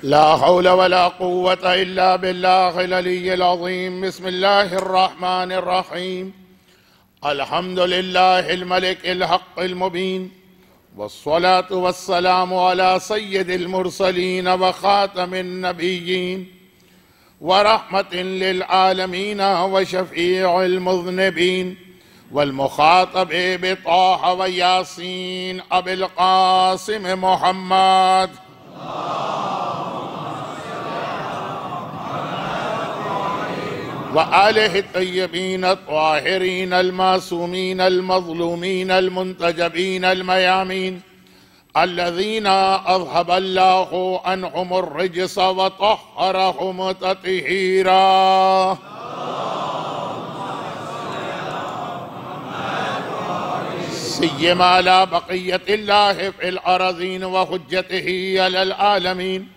لا حول ولا قوة إلا بالله العلي العظيم. بسم الله الرحمن الرحيم. الحمد لله الملك الحق المبين، والصلاة والسلام على سيد المرسلين وخاتم النبيين ورحمة للعالمين وشفيع المذنبين، والمخاطب بطه وياسين أبي القاسم محمد وآله الطيبين الطاهرين المعصومين المظلومين المنتجبين الميامين، الذين أذهب الله عنهم الرجس وطهرهم تطهيرا. سيما على بقية الله في الأراضين وحجته على العالمين،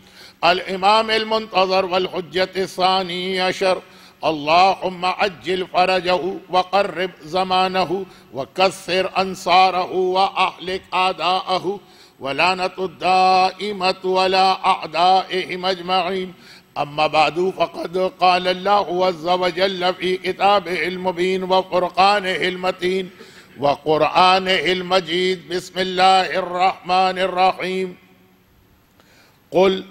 الإمام المنتظر والحجة الثاني عشر. اللهم عجل فرجه وقرب زمانه وكثر أنصاره وأهلك أعداءه، ولعنة الدائمة على أعدائهم أجمعين. أما بعد، فقد قال الله عز وجل في كتابه المبين وفرقانه المتين وقرآنه المجيد: بسم الله الرحمن الرحيم. قل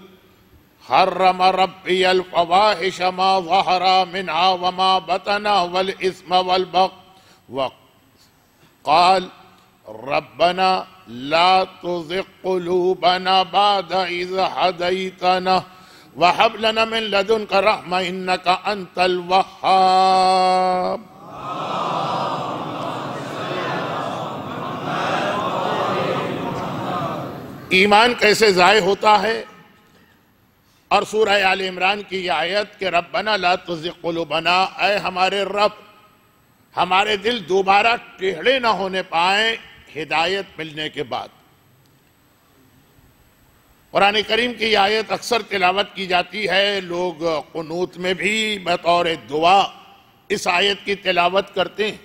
حرم ربي الفواحش ما ظهر منها وما بطن والإثم والبغي، وقال ربنا لا تزغ قلوبنا بعد إذ هديتنا وهب لنا من لدنك رحمة إنك أنت الوهاب. ایمان کیسے ضائع ہوتا ہے؟ اور سورہ آل عمران کی یہ آیت کہ ربنا لا تزغ قلوبنا، اے ہمارے رب ہمارے دل دوبارہ ٹیڑھے نہ ہونے پائیں ہدایت ملنے کے بعد۔ قرآن کریم کی یہ آیت اکثر تلاوت کی جاتی ہے، لوگ قنوت میں بھی بطور دعا اس آیت کی تلاوت کرتے ہیں۔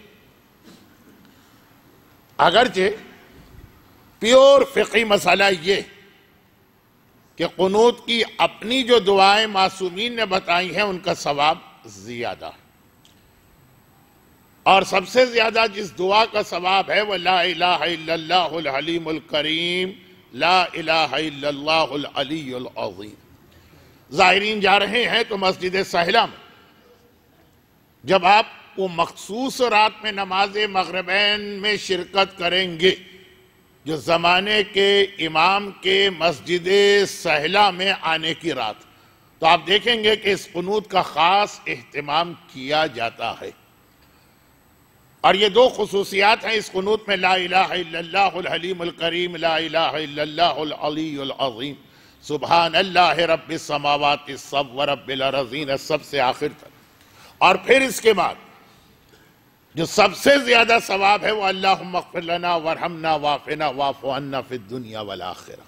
اگرچہ پیور فقہی مسئلہ یہ کہ قنوت کی اپنی جو دعائیں معصومین نے بتائی ہیں ان کا ثواب زیادہ ہے، اور سب سے زیادہ جس دعا کا ثواب ہے وہ لا الہ الا اللہ الحلیم الکریم، لا الہ الا اللہ العلی العظیم۔ زائرین جا رہے ہیں تو مسجد سہلہ میں جب آپ وہ مخصوص رات میں نماز مغربین میں شرکت کریں گے جو زمانے کے امام کے مسجد سہلہ میں آنے کی رات، تو آپ دیکھیں گے کہ اس قنوت کا خاص اہتمام کیا جاتا ہے۔ اور یہ دو خصوصیات ہیں اس قنوت میں، لا الہ الا اللہ الحلیم الکریم، لا الہ الا اللہ العلی العظیم، سبحان اللہ رب السماوات السبع ورب الارضین، سب سے آخر تک۔ اور پھر اس کے بعد جو سب سے زیادہ ثواب ہے وہ اللہم اغفر لنا وارحمنا وعافنا واعف عنا فی الدنیا والآخرہ۔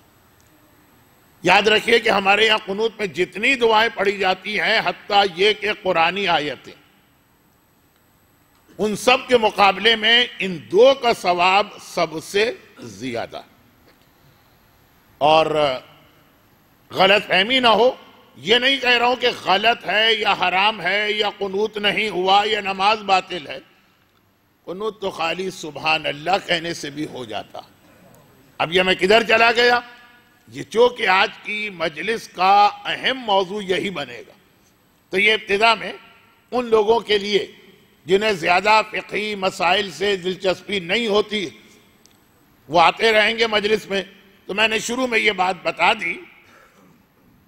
یاد رکھیے کہ ہمارے یہاں قنوت میں جتنی دعائیں پڑھی جاتی ہیں، حتیٰ یہ کہ قرآنی آیتیں، ان سب کے مقابلے میں ان دو کا ثواب سب سے زیادہ۔ اور غلط فہمی نہ ہو، یہ نہیں کہہ رہا ہوں کہ غلط ہے یا حرام ہے یا قنوت نہیں ہوا یا نماز باطل ہے۔ قنوت تو خالی سبحان اللہ کہنے سے بھی ہو جاتا۔ اب یہ میں کدھر چلا گیا؟ یہ چونکہ آج کی مجلس کا اہم موضوع یہی بنے گا، تو یہ ابتدا میں ان لوگوں کے لیے جنہیں زیادہ فقہی مسائل سے دلچسپی نہیں ہوتی، وہ آتے رہیں گے مجلس میں، تو میں نے شروع میں یہ بات بتا دی۔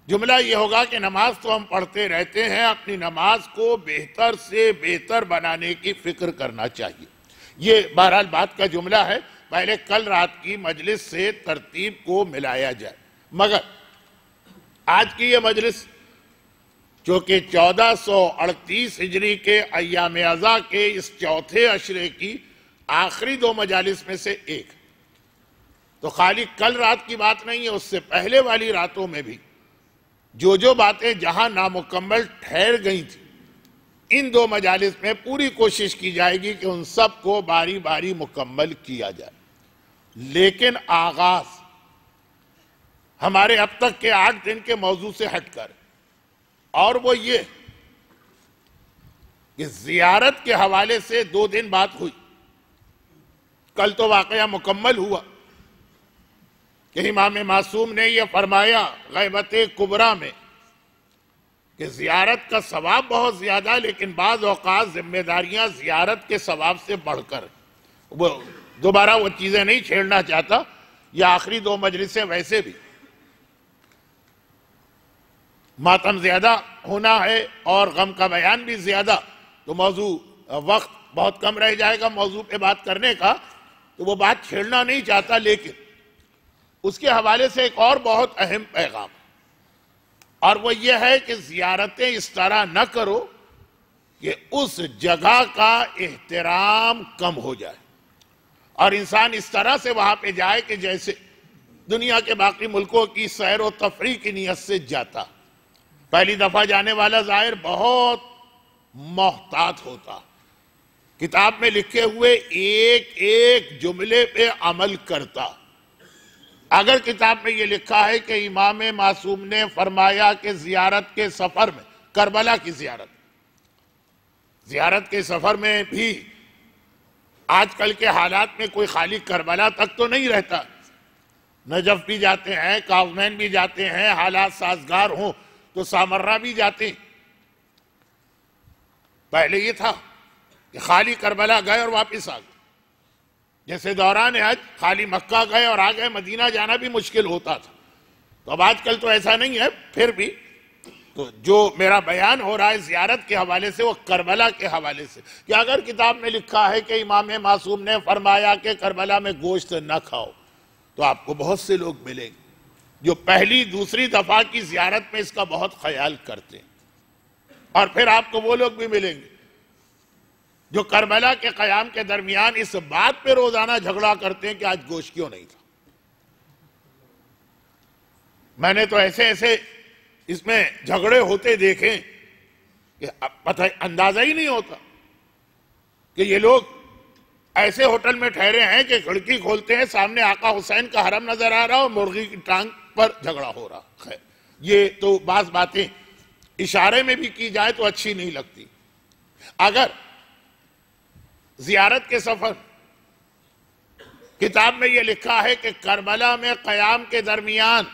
جملہ یہ ہوگا کہ نماز تو ہم پڑھتے رہتے ہیں، اپنی نماز کو بہتر سے بہتر بنانے کی فکر کرنا چاہیے۔ یہ بہرحال بات کا جملہ ہے، پہلے کل رات کی مجلس سے ترتیب کو ملایا جائے۔ مگر آج کی یہ مجلس چونکہ 1438 ہجری کے ایام اعضاء کے اس چوتھے عشرے کی آخری دو مجالس میں سے ایک، تو خالی کل رات کی بات نہیں ہے، اس سے پہلے والی راتوں میں بھی جو باتیں جہاں نامکمل ٹھہر گئی تھیں، ان دو مجالس میں پوری کوشش کی جائے گی کہ ان سب کو باری باری مکمل کیا جائے۔ لیکن آغاز ہمارے اب تک کے 8 دن کے موضوع سے ہٹ کر، اور وہ یہ کہ زیارت کے حوالے سے 2 دن بات ہوئی۔ کل تو واقعہ مکمل ہوا کہ امام معصوم نے یہ فرمایا غیبت کبریٰ میں کہ زیارت کا ثواب بہت زیادہ، لیکن بعض اوقات ذمہ داریاں زیارت کے ثواب سے بڑھ کر، وہ دوبارہ وہ چیزیں نہیں چھیڑنا چاہتا، یہ آخری 2 مجلسیں ویسے بھی ماتم زیادہ ہونا ہے اور غم کا بیان بھی زیادہ، تو موضوع وقت بہت کم رہ جائے گا موضوع پہ بات کرنے کا، تو وہ بات چھیڑنا نہیں چاہتا، لیکن اس کے حوالے سے ایک اور بہت اہم پیغام، اور وہ یہ ہے کہ زیارتیں اس طرح نہ کرو کہ اس جگہ کا احترام کم ہو جائے، اور انسان اس طرح سے وہاں پہ جائے کہ جیسے دنیا کے باقی ملکوں کی سیر و تفریح کی نیت سے جاتا۔ پہلی دفعہ جانے والا زائر بہت محتاط ہوتا، کتاب میں لکھے ہوئے ایک ایک جملے پہ عمل کرتا۔ اگر کتاب میں یہ لکھا ہے کہ امام معصوم نے فرمایا کہ زیارت کے سفر میں، کربلا کی زیارت کے سفر میں بھی آج کل کے حالات میں کوئی خالی کربلا تک تو نہیں رہتا، نجف بھی جاتے ہیں، کاظمین بھی جاتے ہیں، حالات سازگار ہوں تو سامرہ بھی جاتے ہیں۔ پہلے یہ تھا کہ خالی کربلا گئے اور واپس آ گئے، جیسے دوران حج خالی مکہ گئے اور آ گئے، مدینہ جانا بھی مشکل ہوتا تھا۔ تو اب آج کل تو ایسا نہیں ہے، پھر بھی تو جو میرا بیان ہو رہا ہے زیارت کے حوالے سے، وہ کربلا کے حوالے سے، کہ اگر کتاب میں لکھا ہے کہ امام معصوم نے فرمایا کہ کربلا میں گوشت نہ کھاؤ، تو آپ کو بہت سے لوگ ملیں گے جو پہلی دوسری دفعہ کی زیارت میں اس کا بہت خیال کرتے ہیں، اور پھر آپ کو وہ لوگ بھی ملیں گے جو کربلا کے قیام کے درمیان اس بات پہ روزانہ جھگڑا کرتے ہیں کہ آج گوشت کیوں نہیں تھا۔ میں نے تو ایسے اس میں جھگڑے ہوتے دیکھیں کہ پتہ اندازہ ہی نہیں ہوتا کہ یہ لوگ ایسے ہوٹل میں ٹھہرے ہیں کہ کھڑکی کھولتے ہیں، سامنے آقا حسین کا حرم نظر آ رہا اور مرغی کی ٹانگ پر جھگڑا ہو رہا۔ خیر، یہ تو بعض باتیں اشارے میں بھی کی جائے تو اچھی نہیں لگتی۔ اگر زیارت کے سفر کتاب میں یہ لکھا ہے کہ کربلا میں قیام کے درمیان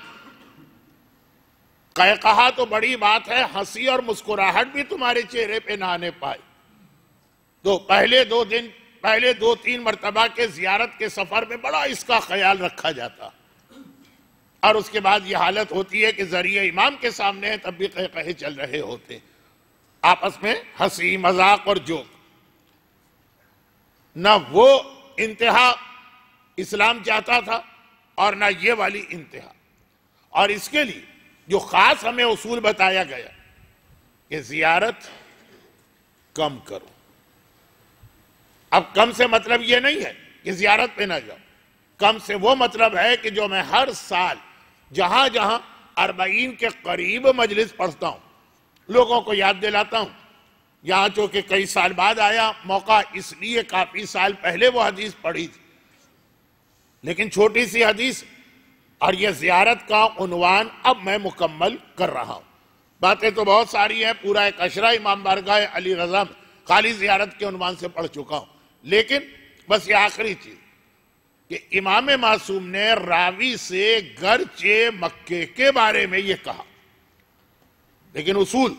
کہا تو بڑی بات ہے، ہنسی اور مسکراہٹ بھی تمہارے چہرے پہ نہ آنے پائے، تو پہلے 2-3 مرتبہ کے زیارت کے سفر میں بڑا اس کا خیال رکھا جاتا، اور اس کے بعد یہ حالت ہوتی ہے کہ ذریعہ امام کے سامنے ہے تب بھی کہے چل رہے ہوتے، آپس میں ہنسی مذاق اور جوک۔ نہ وہ انتہا اسلام چاہتا تھا اور نہ یہ والی انتہا، اور اس کے لیے جو خاص ہمیں اصول بتایا گیا کہ زیارت کم کرو۔ اب کم سے مطلب یہ نہیں ہے کہ زیارت پہ نہ جاؤ، کم سے وہ مطلب ہے کہ جو میں ہر سال جہاں 40 کے قریب مجلس پڑھتا ہوں، لوگوں کو یاد دلاتا ہوں، یہاں چونکہ کئی سال بعد آیا موقع، اس لیے کافی سال پہلے وہ حدیث پڑھی تھی، لیکن چھوٹی سی حدیث، اور یہ زیارت کا عنوان اب میں مکمل کر رہا ہوں۔ باتیں تو بہت ساری ہیں، پورا ایک اشرہ امام بارگاہ علی رضا میں خالی زیارت کے عنوان سے پڑھ چکا ہوں، لیکن بس یہ آخری چیز کہ امام معصوم نے راوی سے گرچہ مکے کے بارے میں یہ کہا، لیکن اصول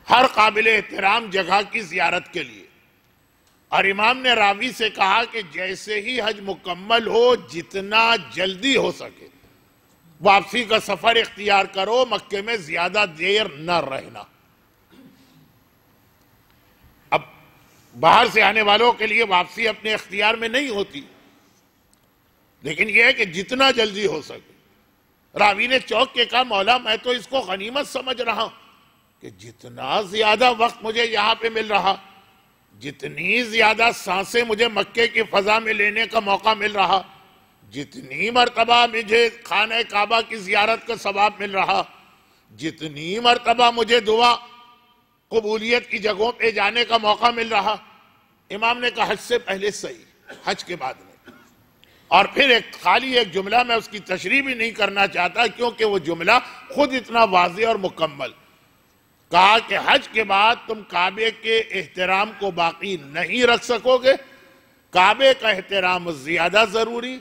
ہر قابل احترام جگہ کی زیارت کے لیے، اور امام نے راوی سے کہا کہ جیسے ہی حج مکمل ہو جتنا جلدی ہو سکے واپسی کا سفر اختیار کرو، مکے میں زیادہ دیر نہ رہنا۔ اب باہر سے آنے والوں کے لیے واپسی اپنے اختیار میں نہیں ہوتی، لیکن یہ ہے کہ جتنا جلدی ہو سکے۔ راوی نے چوک کے کہا مولا میں تو اس کو غنیمت سمجھ رہا ہوں کہ جتنا زیادہ وقت مجھے یہاں پہ مل رہا، جتنی زیادہ سانسیں مجھے مکے کی فضا میں لینے کا موقع مل رہا، جتنی مرتبہ مجھے خانہ کعبہ کی زیارت کا ثواب مل رہا، جتنی مرتبہ مجھے دعا قبولیت کی جگہوں پہ جانے کا موقع مل رہا۔ امام نے کہا حج سے پہلے صحیح، حج کے بعد نہیں، اور پھر خالی ایک جملہ میں اس کی تشریح بھی نہیں کرنا چاہتا کیونکہ وہ جملہ خود اتنا واضح اور مکمل. کہا کہ حج کے بعد تم کعبے کے احترام کو باقی نہیں رکھ سکو گے. کعبے کا احترام زیادہ ضروری،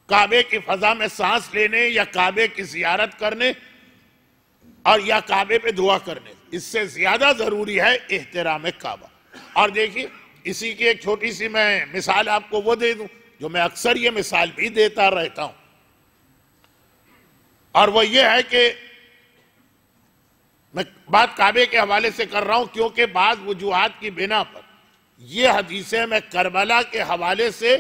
کعبے کی فضا میں سانس لینے یا کعبے کی زیارت کرنے اور یا کعبے پہ دعا کرنے، اس سے زیادہ ضروری ہے احترام کعبہ. اور دیکھیے اسی کی ایک چھوٹی سی میں مثال آپ کو وہ دے دوں جو میں اکثر یہ مثال بھی دیتا رہتا ہوں، اور وہ یہ ہے کہ میں بات کعبے کے حوالے سے کر رہا ہوں کیونکہ بعض وجوہات کی بنا پر یہ حدیثیں میں کربلا کے حوالے سے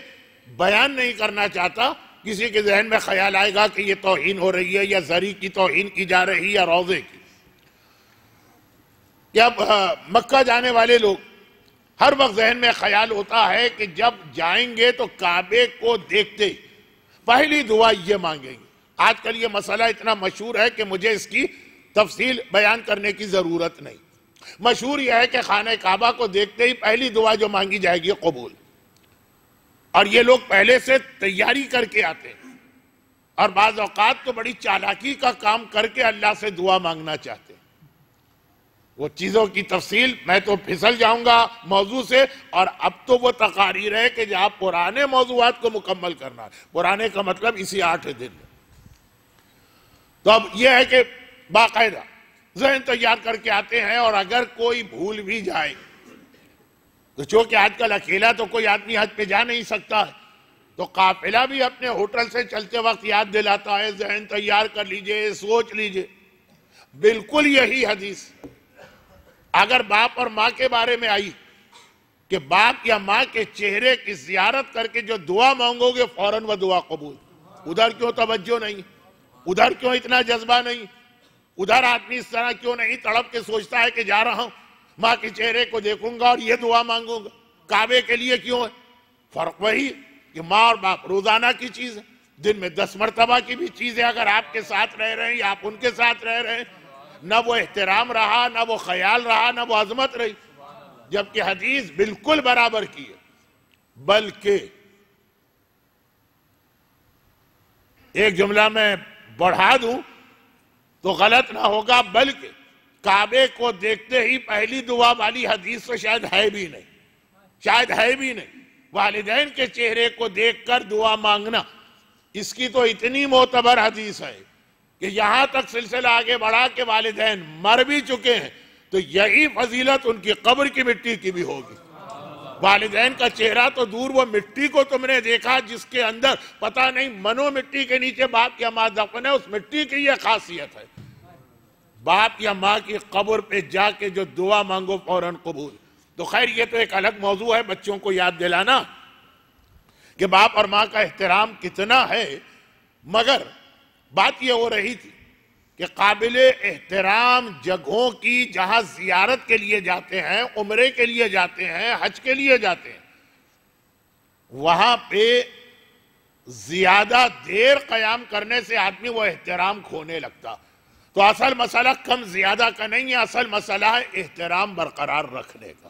بیان نہیں کرنا چاہتا. کسی کے ذہن میں خیال آئے گا کہ یہ توہین ہو رہی ہے یا زری کی توہین کی جا رہی ہے یا روضے کی. کہ اب مکہ جانے والے لوگ ہر وقت ذہن میں خیال ہوتا ہے کہ جب جائیں گے تو کعبے کو دیکھتے ہی پہلی دعا یہ مانگیں گے. آج کل یہ مسئلہ اتنا مشہور ہے کہ مجھے اس کی تفصیل بیان کرنے کی ضرورت نہیں. مشہور یہ ہے کہ خانہ کعبہ کو دیکھتے ہی پہلی دعا جو مانگی جائے گی قبول. اور یہ لوگ پہلے سے تیاری کر کے آتے ہیں اور بعض اوقات تو بڑی چالاکی کا کام کر کے اللہ سے دعا مانگنا چاہتے ہیں. وہ چیزوں کی تفصیل میں تو پھسل جاؤں گا موضوع سے، اور اب تو وہ تقاریر ہے کہ جہاں پرانے موضوعات کو مکمل کرنا ہے. پرانے کا مطلب اسی 8 دن میں. تو اب یہ ہے کہ باقاعدہ ذہن تیار کر کے آتے ہیں، اور اگر کوئی بھول بھی جائے تو چونکہ آج کل اکیلا تو کوئی آدمی حج پہ جا نہیں سکتا ہے تو قافلہ بھی اپنے ہوٹل سے چلتے وقت یاد دلاتا ہے ذہن تیار کر لیجئے، سوچ لیجئے. بالکل یہی حدیث اگر باپ اور ماں کے بارے میں آئی کہ باپ یا ماں کے چہرے کی زیارت کر کے جو دعا مانگو گے فوراً وہ دعا قبول. ادھر کیوں توجہ نہیں، ادھر کیوں اتنا جذبہ نہیں، ادھر آدمی اس طرح کیوں نہیں تڑپ کے سوچتا ہے کہ جا رہا ہوں ماں کے چہرے کو دیکھوں گا اور یہ دعا مانگوں گا. کعبے کے لیے کیوں ہے؟ فرق وہی کہ ماں اور باپ روزانہ کی چیز ہے، دن میں 10 مرتبہ کی بھی چیز ہے. اگر آپ کے ساتھ رہ رہے ہیں یا آپ ان کے ساتھ رہ رہے ہیں، نہ وہ احترام رہا، نہ وہ خیال رہا، نہ وہ عظمت رہی. جبکہ حدیث بالکل برابر کی ہے. بلکہ ایک جملہ میں بڑھا دوں تو غلط نہ ہوگا، بلکہ کعبے کو دیکھتے ہی پہلی دعا والی حدیث تو شاید ہے بھی نہیں، شاید ہے بھی نہیں. والدین کے چہرے کو دیکھ کر دعا مانگنا، اس کی تو اتنی معتبر حدیث ہے کہ یہاں تک سلسلہ آگے بڑھا کہ والدین مر بھی چکے ہیں تو یہی فضیلت ان کی قبر کی مٹی کی بھی ہوگی. والدین کا چہرہ تو دور، وہ مٹی کو تم نے دیکھا جس کے اندر پتہ نہیں منو مٹی کے نیچے باپ یا ماں دفن ہے، اس مٹی کی یہ خاصیت ہے. باپ یا ماں کی قبر پہ جا کے جو دعا مانگو فوراً قبول. تو خیر یہ تو ایک الگ موضوع ہے بچوں کو یاد دلانا کہ باپ اور ماں کا احترام کتنا ہے. مگر بات یہ ہو رہی تھی کہ قابل احترام جگہوں کی جہاں زیارت کے لیے جاتے ہیں، عمرے کے لیے جاتے ہیں، حج کے لیے جاتے ہیں، وہاں پہ زیادہ دیر قیام کرنے سے آدمی وہ احترام کھونے لگتا. تو اصل مسئلہ کم زیادہ کا نہیں ہے، اصل مسئلہ ہے احترام برقرار رکھنے کا.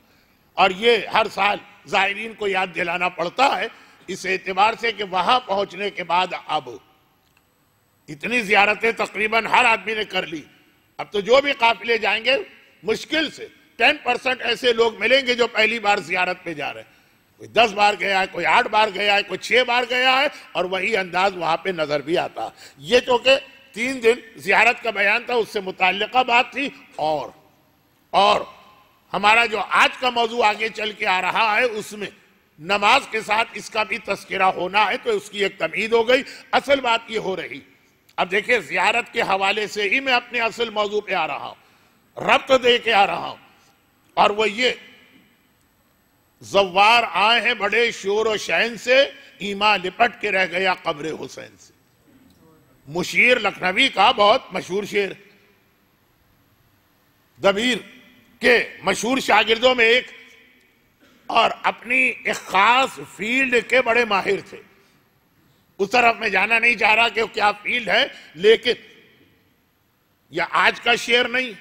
اور یہ ہر سال زائرین کو یاد دلانا پڑتا ہے اس اعتبار سے کہ وہاں پہنچنے کے بعد اب اتنی زیارتیں تقریباً ہر آدمی نے کر لی. اب تو جو بھی قافلے جائیں گے مشکل سے 10% ایسے لوگ ملیں گے جو پہلی بار زیارت پہ جا رہے ہیں. کوئی 10 بار گیا ہے، کوئی 8 بار گیا ہے، کوئی 6 بار گیا ہے، اور وہی انداز وہاں پہ نظر بھی آتا. یہ چونکہ 3 دن زیارت کا بیان تھا، اس سے متعلقہ بات تھی. اور ہمارا جو آج کا موضوع آگے چل کے آ رہا ہے اس میں نماز کے ساتھ اس کا بھی تذکرہ ہونا ہے، تو اس کی ایک تمہید ہو گئی. اصل بات یہ ہو رہی، اب دیکھیں زیارت کے حوالے سے ہی میں اپنے اصل موضوع پہ آ رہا ہوں، ربط دے کے آ رہا ہوں، اور وہ یہ زوار آئے ہیں بڑے شور و شین سے، ایمان لپٹ کے رہ گیا قبر حسین سے. مشیر لکھنوی کا بہت مشہور شعر، دبیر کے مشہور شاگردوں میں ایک، اور اپنی ایک خاص فیلڈ کے بڑے ماہر تھے. اس طرف میں جانا نہیں چاہ رہا کہ وہ کیا فیلڈ ہے، لیکن یہ آج کا شعر نہیں،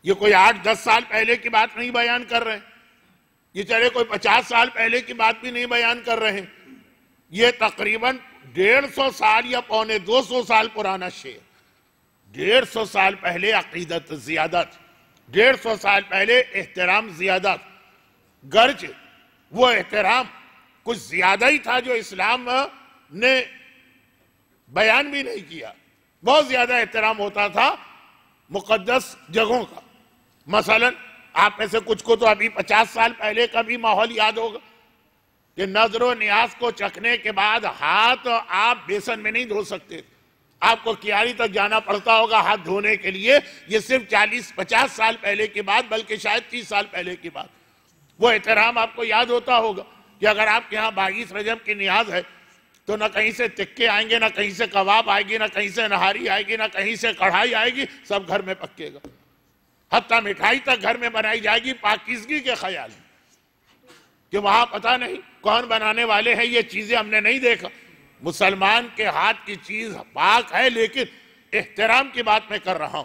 یہ کوئی 8-10 سال پہلے کی بات نہیں بیان کر رہے ہیں، یہ چلے کوئی 50 سال پہلے کی بات بھی نہیں بیان کر رہے ہیں. یہ تقریباً 150 سال یا 250 سال پرانا شعر. 150 سال پہلے عقیدت زیادہ تھی، 150 سال پہلے احترام زیادہ تھا، گرچہ وہ احترام کچھ زیادہ ہی تھا جو اسلام نے بیان بھی نہیں کیا. بہت زیادہ احترام ہوتا تھا مقدس جگہوں کا. مثلا آپ میں سے کچھ کو تو ابھی 50 سال پہلے کا بھی ماحول یاد ہوگا کہ نظر و نیاز کو چکھنے کے بعد ہاتھ آپ بیسن میں نہیں دھو سکتے، آپ کو کیاری تک جانا پڑتا ہوگا ہاتھ دھونے کے لیے. یہ صرف 40-50 سال پہلے کی بات، بلکہ شاید 30 سال پہلے کی بات. وہ احترام آپ کو یاد ہوتا ہوگا کہ اگر آپ کے ہاں 22 رجب کی نیاز ہے تو نہ کہیں سے تکے آئیں گے، نہ کہیں سے کباب آئے گی، نہ کہیں سے نہاری آئے گی، نہ کہیں سے کڑھائی آئے گی، سب گھر میں پکے گا. حتیٰ مٹھائی تک گھر میں بنائی جائے گی پاکیزگی کے خیال کہ وہاں پتہ نہیں کون بنانے والے ہیں. یہ چیزیں ہم نے نہیں دیکھا. مسلمان کے ہاتھ کی چیز پاک ہے، لیکن احترام کی بات میں کر رہا ہوں.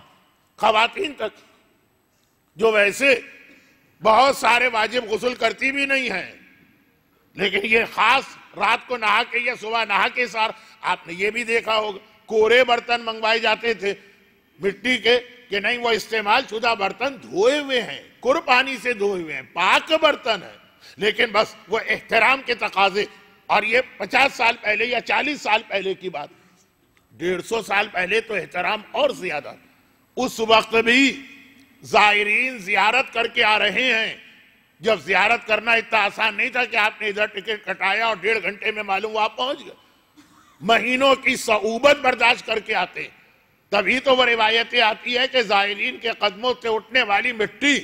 خواتین تک جو ویسے بہت سارے واجب غسل کرتی بھی نہیں ہیں، لیکن یہ خاص رات کو نہا کے یا صبح نہا کے سار آپ نے یہ بھی دیکھا ہوگا کورے برتن منگوائے جاتے تھے مٹی کے کہ نہیں وہ استعمال شدہ برتن دھوئے ہوئے ہیں، کر پانی سے دھوئے ہوئے ہیں، پاک برتن ہیں. لیکن بس وہ احترام کے تقاضے. اور یہ 50 سال پہلے یا 40 سال پہلے کی بات. 150 سال پہلے تو احترام اور زیادہ. اس وقت بھی زائرین زیارت کر کے آ رہے ہیں. جب زیارت کرنا اتنا آسان نہیں تھا کہ آپ نے ادھر ٹکٹ کٹایا اور 1.5 گھنٹے میں معلوم ہوا آپ پہنچ گئے. مہینوں کی صعوبت برداشت کر کے آتے. تبھی تو وہ روایتیں آتی ہے کہ زائرین کے قدموں سے اٹھنے والی مٹی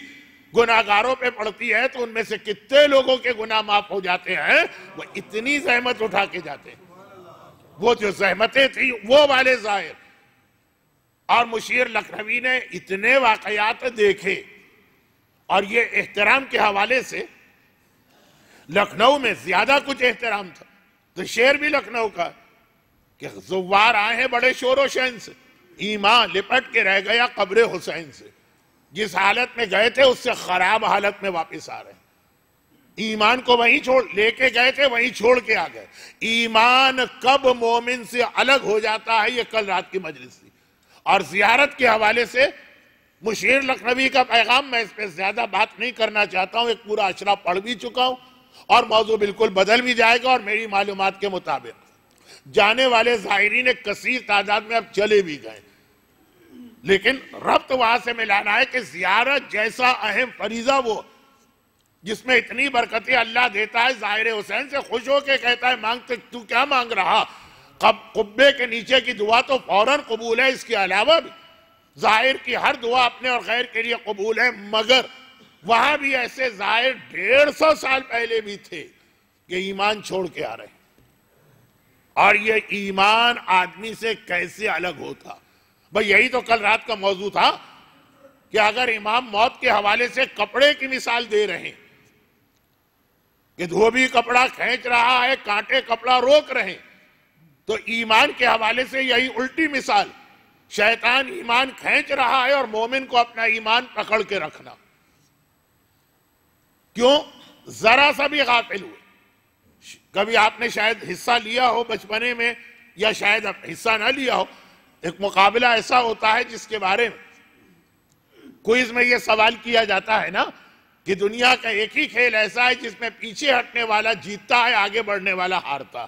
گناہگاروں پہ پڑتی ہے تو ان میں سے کتنے لوگوں کے گناہ معاف ہو جاتے ہیں. وہ اتنی زحمت اٹھا کے جاتے ہیں. وہ جو زحمتیں تھیں وہ والے زائر. اور مشیر لکھنوی نے اتنے واقعات دیکھے. اور یہ احترام کے حوالے سے لکھنؤ میں زیادہ کچھ احترام تھا. تو شعر بھی لکھنؤ کا کہ زوار آئے ہیں بڑے شور و شین سے، ایمان لپٹ کے رہ گیا قبر حسین سے. جس حالت میں گئے تھے اس سے خراب حالت میں واپس آ رہے ہیں. ایمان کو وہیں چھوڑ لے کے گئے تھے، وہیں چھوڑ کے آ گئے. ایمان کب مومن سے الگ ہو جاتا ہے یہ کل رات کی مجلس تھی. اور زیارت کے حوالے سے مشیر لکھنوی کا پیغام، میں اس پہ زیادہ بات نہیں کرنا چاہتا ہوں، ایک پورا اشرا پڑھ بھی چکا ہوں اور موضوع بالکل بدل بھی جائے گا. اور میری معلومات کے مطابق جانے والے زائرین ایک کثیر تعداد میں اب چلے بھی گئے. لیکن ربط وہاں سے ملانا ہے کہ زیارت جیسا اہم فریضہ وہ جس میں اتنی برکتیں اللہ دیتا ہے. ظاہر حسین سے خوش ہو کے کہتا ہے مانگتے تو کیا مانگ رہا؟ قبے کے نیچے کی دعا تو فوراً قبول ہے. اس کے علاوہ بھی ظاہر کی ہر دعا اپنے اور غیر کے لیے قبول ہے. مگر وہاں بھی ایسے ظاہر 150 سال پہلے بھی تھے کہ ایمان چھوڑ کے آ رہے ہیں. اور یہ ایمان آدمی سے کیسے الگ ہوتا؟ بھئی یہی تو کل رات کا موضوع تھا کہ اگر امام موت کے حوالے سے کپڑے کی مثال دے رہے ہیں کہ دھوبی کپڑا کھینچ رہا ہے، کانٹے کپڑا روک رہے ہیں، تو ایمان کے حوالے سے یہی الٹی مثال. شیطان ایمان کھینچ رہا ہے اور مومن کو اپنا ایمان پکڑ کے رکھنا. کیوں؟ ذرا سا بھی غافل ہوئے. کبھی آپ نے شاید حصہ لیا ہو بچپنے میں یا شاید حصہ نہ لیا ہو. ایک مقابلہ ایسا ہوتا ہے جس کے بارے میں کوئز میں یہ سوال کیا جاتا ہے نا کہ دنیا کا ایک ہی کھیل ایسا ہے جس میں پیچھے ہٹنے والا جیتتا ہے، آگے بڑھنے والا ہارتا.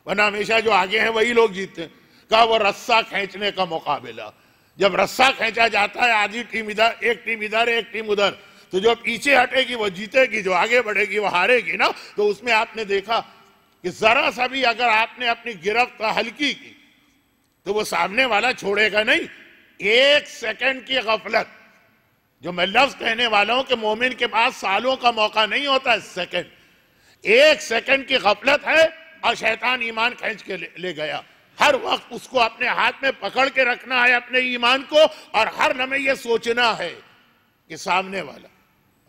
ورنہ ہمیشہ جو آگے ہیں وہی لوگ جیتتے ہیں. کہا وہ رسہ کھینچنے کا مقابلہ. جب رسہ کھینچا جاتا ہے آدھی ٹیم ادھر، ایک ٹیم ادھر، ایک ٹیم ادھر، تو جو پیچھے ہٹے گی وہ جیتے گی، جو آگے بڑھے گی وہ ہارے گی نا. تو اس میں آپ نے دیکھا کہ ذرا سا بھی اگر آپ نے اپنی گرفت ہلکی کی تو وہ سامنے والا چھوڑے گا نہیں. 1 سیکنڈ کی غفلت، جو میں لفظ کہنے والا ہوں کہ مومن کے پاس سالوں کا موقع نہیں ہوتا، سیکنڈ، 1 سیکنڈ کی غفلت ہے اور شیطان ایمان کھینچ کے لے گیا. ہر وقت اس کو اپنے ہاتھ میں پکڑ کے رکھنا ہے اپنے ایمان کو، اور ہر لمحے یہ سوچنا ہے کہ سامنے والا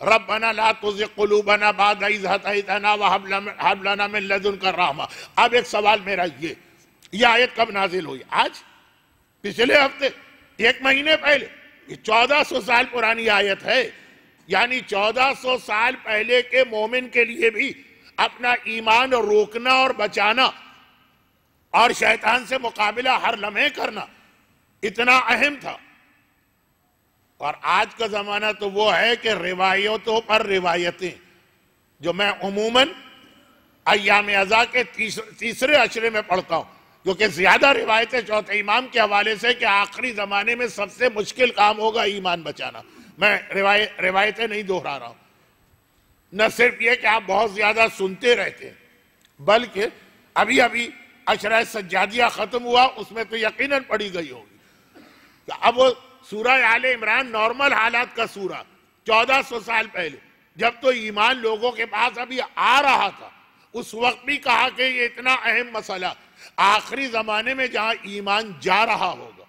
ربنا لا تزغ قلوبنا بعد اذ ہدیتنا وہب لنا من لدنک رحمہ. اب ایک سوال میرا یہ آیت کب نازل ہوئی؟ آج؟ پچھلے ہفتے؟ 1 مہینے پہلے؟ یہ 1400 سال پرانی آیت ہے. یعنی 1400 سال پہلے کے مومن کے لیے بھی اپنا ایمان روکنا اور بچانا اور شیطان سے مقابلہ ہر لمحے کرنا اتنا اہم تھا. اور آج کا زمانہ تو وہ ہے کہ روایتوں پر روایتیں، جو میں عموماً ایام ازا کے تیسرے عشرے میں پڑھتا ہوں، کیونکہ زیادہ روایتیں چوتھے امام کے حوالے سے کہ آخری زمانے میں سب سے مشکل کام ہوگا ایمان بچانا. میں روایتیں نہیں دہرا رہا ہوں. نہ صرف یہ کہ آپ بہت زیادہ سنتے رہتے ہیں، بلکہ ابھی عشرہ سجادیہ ختم ہوا، اس میں تو یقیناً پڑھی گئی ہوگی. اب وہ سورہ آل عمران نارمل حالات کا سورہ 1400 سال پہلے، جب تو ایمان لوگوں کے پاس ابھی آ رہا تھا، اس وقت بھی کہا کہ یہ اتنا اہم مسئلہ آخری زمانے میں جہاں ایمان جا رہا ہوگا،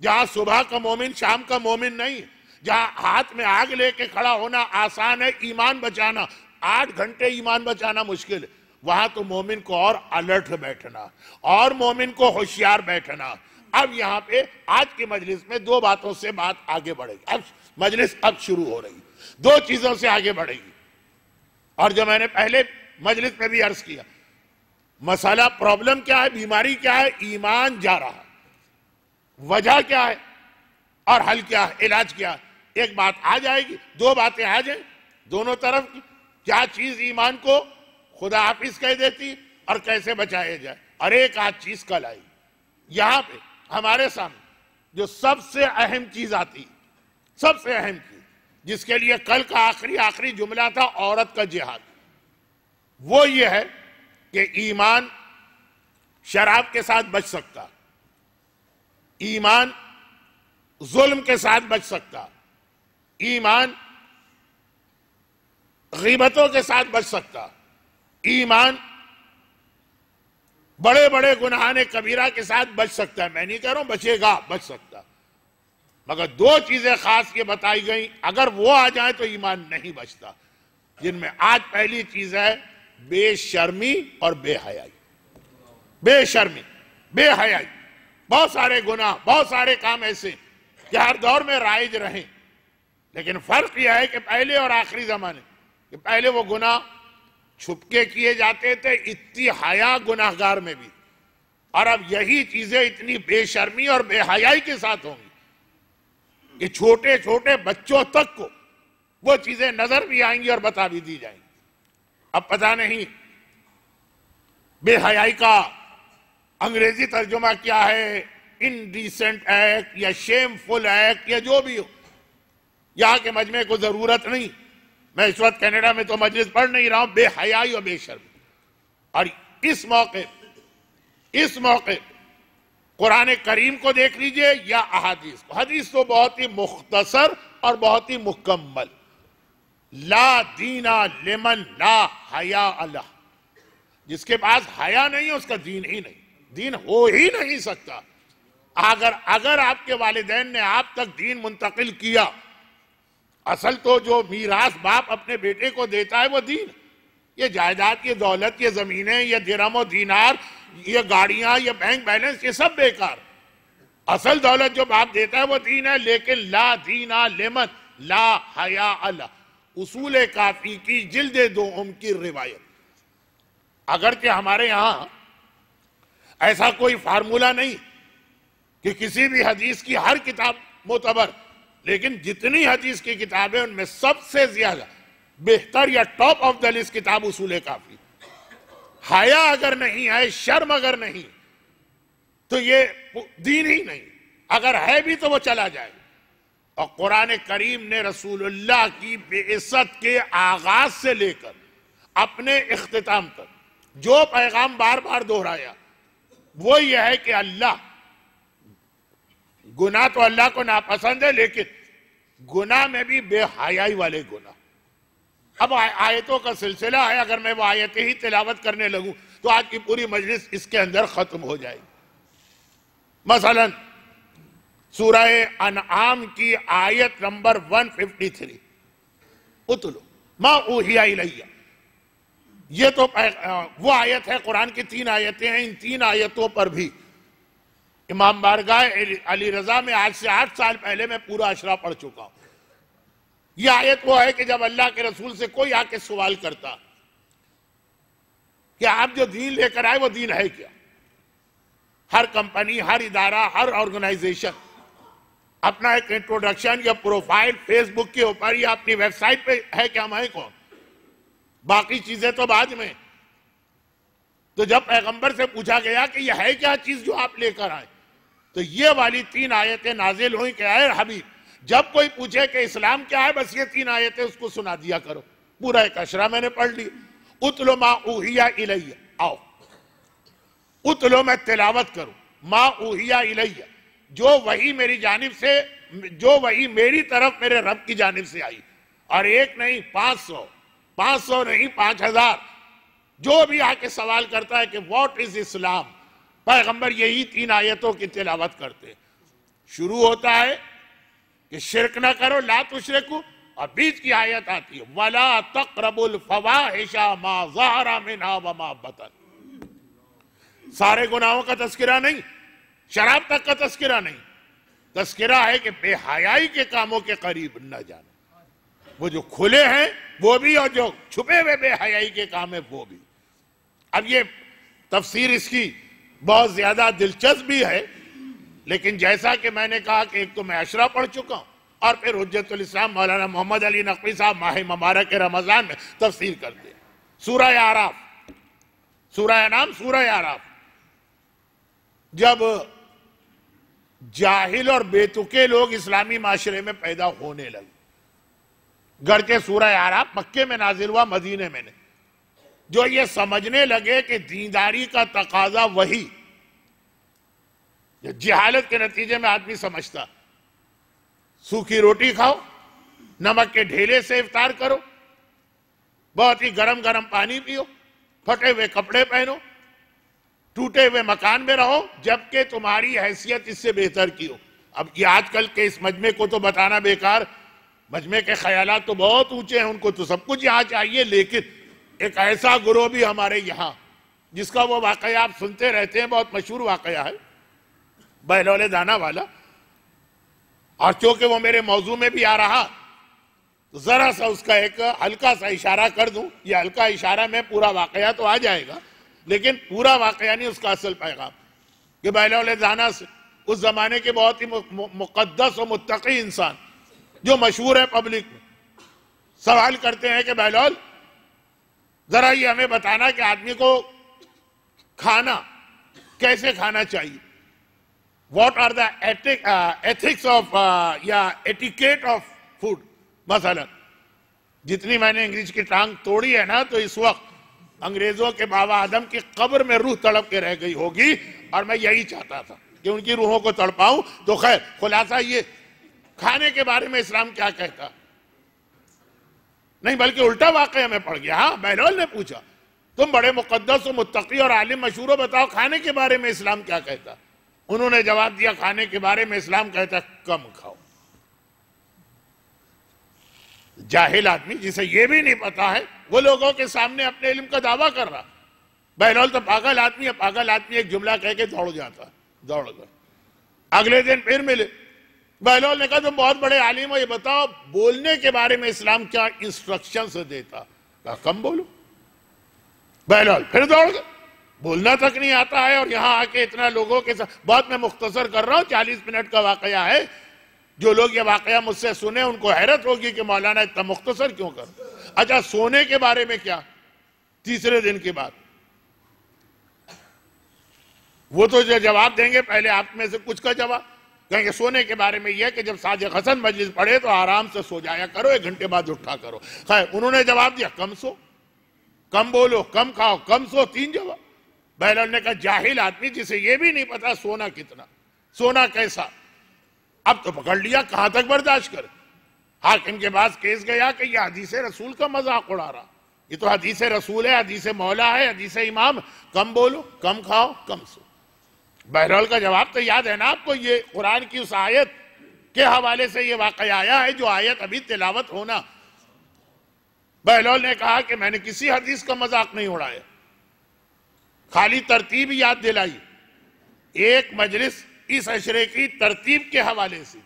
جہاں صبح کا مومن شام کا مومن نہیں، جہاں ہاتھ میں آگ لے کے کھڑا ہونا آسان ہے، ایمان بچانا 8 گھنٹے ایمان بچانا مشکل ہے، وہاں تو مومن کو اور الرٹ بیٹھنا اور مومن کو ہوشیار بیٹھنا. اب یہاں پہ آج کی مجلس میں 2 باتوں سے بات آگے بڑھے گی. اب مجلس شروع ہو رہی، 2 چیزوں سے آگے بڑھے گی. اور جو میں نے پہلے مجلس میں بھی عرض کیا، مسئلہ پرابلم کیا ہے، بیماری کیا ہے، ایمان جا رہا، وجہ کیا ہے اور حل کیا ہے، علاج کیا ہے. ایک بات آ جائے گی، 2 باتیں آ جائیں دونوں طرف کی. کیا چیز ایمان کو خدا حافظ کہہ دیتی اور کیسے بچایا جائے، اور ایک آدھ چیز کل آئی. یہاں پہ ہمارے سامنے جو سب سے اہم چیز آتی، سب سے اہم چیز جس کے لیے کل کا آخری جملہ تھا عورت کا جہاد، وہ یہ ہے کہ ایمان شراب کے ساتھ بچ سکتا، ایمان ظلم کے ساتھ بچ سکتا، ایمان غیبتوں کے ساتھ بچ سکتا، ایمان بڑے بڑے گناہان کبیرہ کے ساتھ بچ سکتا ہے. میں نہیں کہہ رہا ہوں بچے گا، بچ سکتا. مگر 2 چیزیں خاص یہ بتائی گئیں، اگر وہ آ جائیں تو ایمان نہیں بچتا، جن میں آج پہلی چیز ہے بے شرمی اور بے حیائی. بے شرمی، بے حیائی. بہت سارے گناہ، بہت سارے کام ایسے کہ ہر دور میں رائج رہیں، لیکن فرق یہ ہے کہ پہلے اور آخری زمانے کہ پہلے وہ گناہ چھپ کے کیے جاتے تھے، اتنی حیا گناہگار میں بھی، اور اب یہی چیزیں اتنی بے شرمی اور بے حیائی کے ساتھ ہوں گی کہ چھوٹے چھوٹے بچوں تک کو وہ چیزیں نظر بھی آئیں گی اور بتا بھی دی جائیں گی. اب پتہ نہیں بے حیائی کا انگریزی ترجمہ کیا ہے، انڈیسنٹ ایکٹ یا شیم فل ایکٹ یا جو بھی ہو. یہاں کے مجمع کو ضرورت نہیں، میں اس وقت کینیڈا میں تو مجلس پڑھ نہیں رہا ہوں. بے حیائی اور بے شرمی. اور اس موقع قرآن کریم کو دیکھ لیجئے یا احادیث کو. حدیث تو بہت ہی مختصر اور بہت ہی مکمل، لا دینا لمن لا حیا اللہ. جس کے پاس حیا نہیں ہے اس کا دین ہی نہیں، دین ہو ہی نہیں سکتا. اگر آپ کے والدین نے آپ تک دین منتقل کیا، اصل تو جو میراث باپ اپنے بیٹے کو دیتا ہے وہ دین. یہ جائیداد، یہ دولت، یہ زمینیں، یہ درہم و دینار، یہ گاڑیاں، یہ بینک بیلنس، یہ سب بیکار. اصل دولت جو باپ دیتا ہے وہ دین ہے. لیکن لا دینا لمن لا حیا اللہ، اصول کافی کی جلد 2 کی روایت. اگرچہ ہمارے یہاں ایسا کوئی فارمولہ نہیں کہ کسی بھی حدیث کی ہر کتاب معتبر، لیکن جتنی حدیث کی کتابیں ان میں سب سے زیادہ بہتر یا ٹاپ آف دا لسٹ کتاب اصول کافی. حیا اگر نہیں ہے، شرم اگر نہیں، تو یہ دین ہی نہیں. اگر ہے بھی تو وہ چلا جائے. اور قرآن کریم نے رسول اللہ کی بعثت کے آغاز سے لے کر اپنے اختتام تک جو پیغام بار بار دہرایا وہ یہ ہے کہ اللہ، گناہ تو اللہ کو ناپسند ہے، لیکن گناہ میں بھی بے حیائی والے گناہ. اب آیتوں کا سلسلہ ہے، اگر میں وہ آیتیں ہی تلاوت کرنے لگوں تو آج کی پوری مجلس اس کے اندر ختم ہو جائے گی. مثلا سورہ انعام کی آیت نمبر 153، اتلو ما اوحی الیہ. یہ تو وہ آیت ہے، قرآن کی 3 آیتیں ہیں. ان 3 آیتوں پر بھی امام بارگاہ علی رضا میں آج سے 8 سال پہلے میں پورا اشرا پڑھ چکا ہوں. یہ آیت وہ ہے کہ جب اللہ کے رسول سے کوئی آ کے سوال کرتا کہ آپ جو دین لے کر آئے وہ دین ہے کیا، ہر کمپنی، ہر ادارہ، ہر آرگنائزیشن اپنا ایک انٹروڈکشن یا پروفائل فیس بک کے اوپر یا اپنی ویب سائٹ پہ ہے کہ ہم ہیں کون، باقی چیزیں تو بعد میں۔ تو جب پیغمبر سے پوچھا گیا کہ یہ ہے کیا چیز جو آپ لے کر آئے، تو یہ والی 3 آیتیں نازل ہوئیں کہ اے حبیب جب کوئی پوچھے کہ اسلام کیا ہے، بس یہ 3 آیتیں اس کو سنا دیا کرو۔ پورا ایک اشرا میں نے پڑھ لی۔ اتلو ما اوحی الی، آؤ اتلو میں تلاوت کروں، ما اوحی الی، جو وحی میری جانب سے، جو وحی میری طرف میرے رب کی جانب سے آئی، اور ایک نہیں 500 نہیں 5000، جو بھی آ کے سوال کرتا ہے کہ واٹ از اسلام، پیغمبر یہی 3 آیتوں کی تلاوت کرتے۔ شروع ہوتا ہے کہ شرک نہ کرو، لا تشرکو، اور بیچ کی آیت آتی ہے وَلَا تَقْرَبُوا الْفَوَاحِشَ مَا ظَهَرَ مِنْهَا وَمَا بَطَنَ۔ سارے گناہوں کا تذکرہ نہیں، شراب تک کا تذکرہ نہیں، تذکرہ ہے کہ بے حیائی کے کاموں کے قریب نہ جانا، وہ جو کھلے ہیں وہ بھی اور جو چھپے ہوئے بے حیائی کے کام ہیں وہ بھی۔ اب یہ تفسیر اس کی بہت زیادہ دلچسپ بھی ہے، لیکن جیسا کہ میں نے کہا کہ ایک تو میں اشرا پڑھ چکا ہوں، اور پھر حجت الاسلام مولانا محمد علی نقوی صاحب ماہ مبارک رمضان میں تفسیر کرتے ہیں۔ سورہ اعراف، سورہ نام سورہ اعراف، جب جاہل اور بے تکے لوگ اسلامی معاشرے میں پیدا ہونے لگے، گرچہ سورہ اعراف مکے میں نازل ہوا، مدینے میں نہیں، جو یہ سمجھنے لگے کہ دینداری کا تقاضا وہی، جہالت کے نتیجے میں آدمی سمجھتا سوکھی روٹی کھاؤ، نمک کے ڈھیلے سے افطار کرو، بہت ہی گرم گرم پانی پیو، پھٹے ہوئے کپڑے پہنو، ٹوٹے ہوئے مکان میں رہو، جبکہ تمہاری حیثیت اس سے بہتر کی ہو۔ اب یہ آج کل کے اس مجمع کو تو بتانا بیکار، مجمع کے خیالات تو بہت اونچے ہیں، ان کو تو سب کچھ یہاں چاہیے، لیکن ایک ایسا گروہ بھی ہمارے یہاں جس کا وہ واقعہ آپ سنتے رہتے ہیں، بہت مشہور واقعہ ہے بہلول دانا والا، اور چونکہ وہ میرے موضوع میں بھی آ رہا تو ذرا سا اس کا ایک ہلکا سا اشارہ کر دوں۔ یہ ہلکا اشارہ میں پورا واقعہ تو آ جائے گا، لیکن پورا واقعہ نہیں، اس کا اصل پیغام کہ بہلول دانا سے اس زمانے کے بہت ہی مقدس و متقی انسان جو مشہور ہے پبلک میں، سوال کرتے ہیں کہ بہلول ذرا یہ ہمیں بتانا کہ آدمی کو کھانا کیسے کھانا چاہیے، what are the ethics of یا ایٹیکیٹ آف فوڈ۔ مثلا جتنی میں نے انگریز کی ٹانگ توڑی ہے نا، تو اس وقت انگریزوں کے بابا آدم کی قبر میں روح تڑپ کے رہ گئی ہوگی، اور میں یہی چاہتا تھا کہ ان کی روحوں کو تڑپاؤں۔ تو خیر خلاصہ یہ کھانے کے بارے میں اسلام کیا کہتا، نہیں بلکہ الٹا واقعہ میں پڑ گیا۔ ہاں بہلول نے پوچھا تم بڑے مقدس و متقی اور عالم مشہور ہو، بتاؤ کھانے کے بارے میں اسلام کیا کہتا۔ انہوں نے جواب دیا کھانے کے بارے میں اسلام کہتا کم کھاؤ۔ جاہل آدمی جسے یہ بھی نہیں پتا ہے، وہ لوگوں کے سامنے اپنے علم کا دعویٰ کر رہا، بہلول تو پاگل آدمی ہے، پاگل آدمی ایک جملہ کہہ کے دوڑ جاتا، دوڑ گئے۔ اگلے دن پھر ملے، بہلول نے کہا تم بہت بڑے عالم ہو، یہ بتاؤ بولنے کے بارے میں اسلام کیا انسٹرکشنز دیتا۔ کہا کم بولو۔ بہلول پھر دوڑ گئے، بولنا تک نہیں آتا ہے، اور یہاں آ کے اتنا لوگوں کے ساتھ بات میں مختصر کر رہا ہوں، 40 منٹ کا واقعہ ہے۔ جو لوگ یہ واقعہ مجھ سے سنے ان کو حیرت ہوگی کہ مولانا اتنا مختصر کیوں کر۔ اچھا سونے کے بارے میں کیا، تیسرے دن کے بعد وہ تو جو جواب دیں گے، پہلے آپ میں سے کچھ کا جواب کہیں گے سونے کے بارے میں یہ کہ جب ساجد حسن مجلس پڑھے تو آرام سے سو جایا کرو، 1 گھنٹے بعد اٹھا کرو۔ خیر انہوں نے جواب دیا کم سو، کم بولو، کم کھاؤ، کم سو، 3 جواب۔ بہلول نے کہا جاہل آدمی جسے یہ بھی نہیں پتا سونا کتنا، سونا کیسا، اب تو پکڑ لیا، کہاں تک برداشت کرے۔ حاکم کے پاس کیس گیا کہ یہ حدیث رسول کا مذاق اڑا رہا، یہ تو حدیث رسول ہے، حدیث مولا ہے، حدیث امام، کم بولو، کم کھاؤ، کم سو۔ بہلول کا جواب تو یاد ہے نا آپ کو، یہ قرآن کی اس آیت کے حوالے سے یہ واقعہ آیا ہے جو آیت ابھی تلاوت ہونا۔ بہلول نے کہا کہ میں نے کسی حدیث کا مذاق نہیں اڑایا، خالی ترتیب یاد دلائی۔ ایک مجلس اس عشرے کی ترتیب کے حوالے سے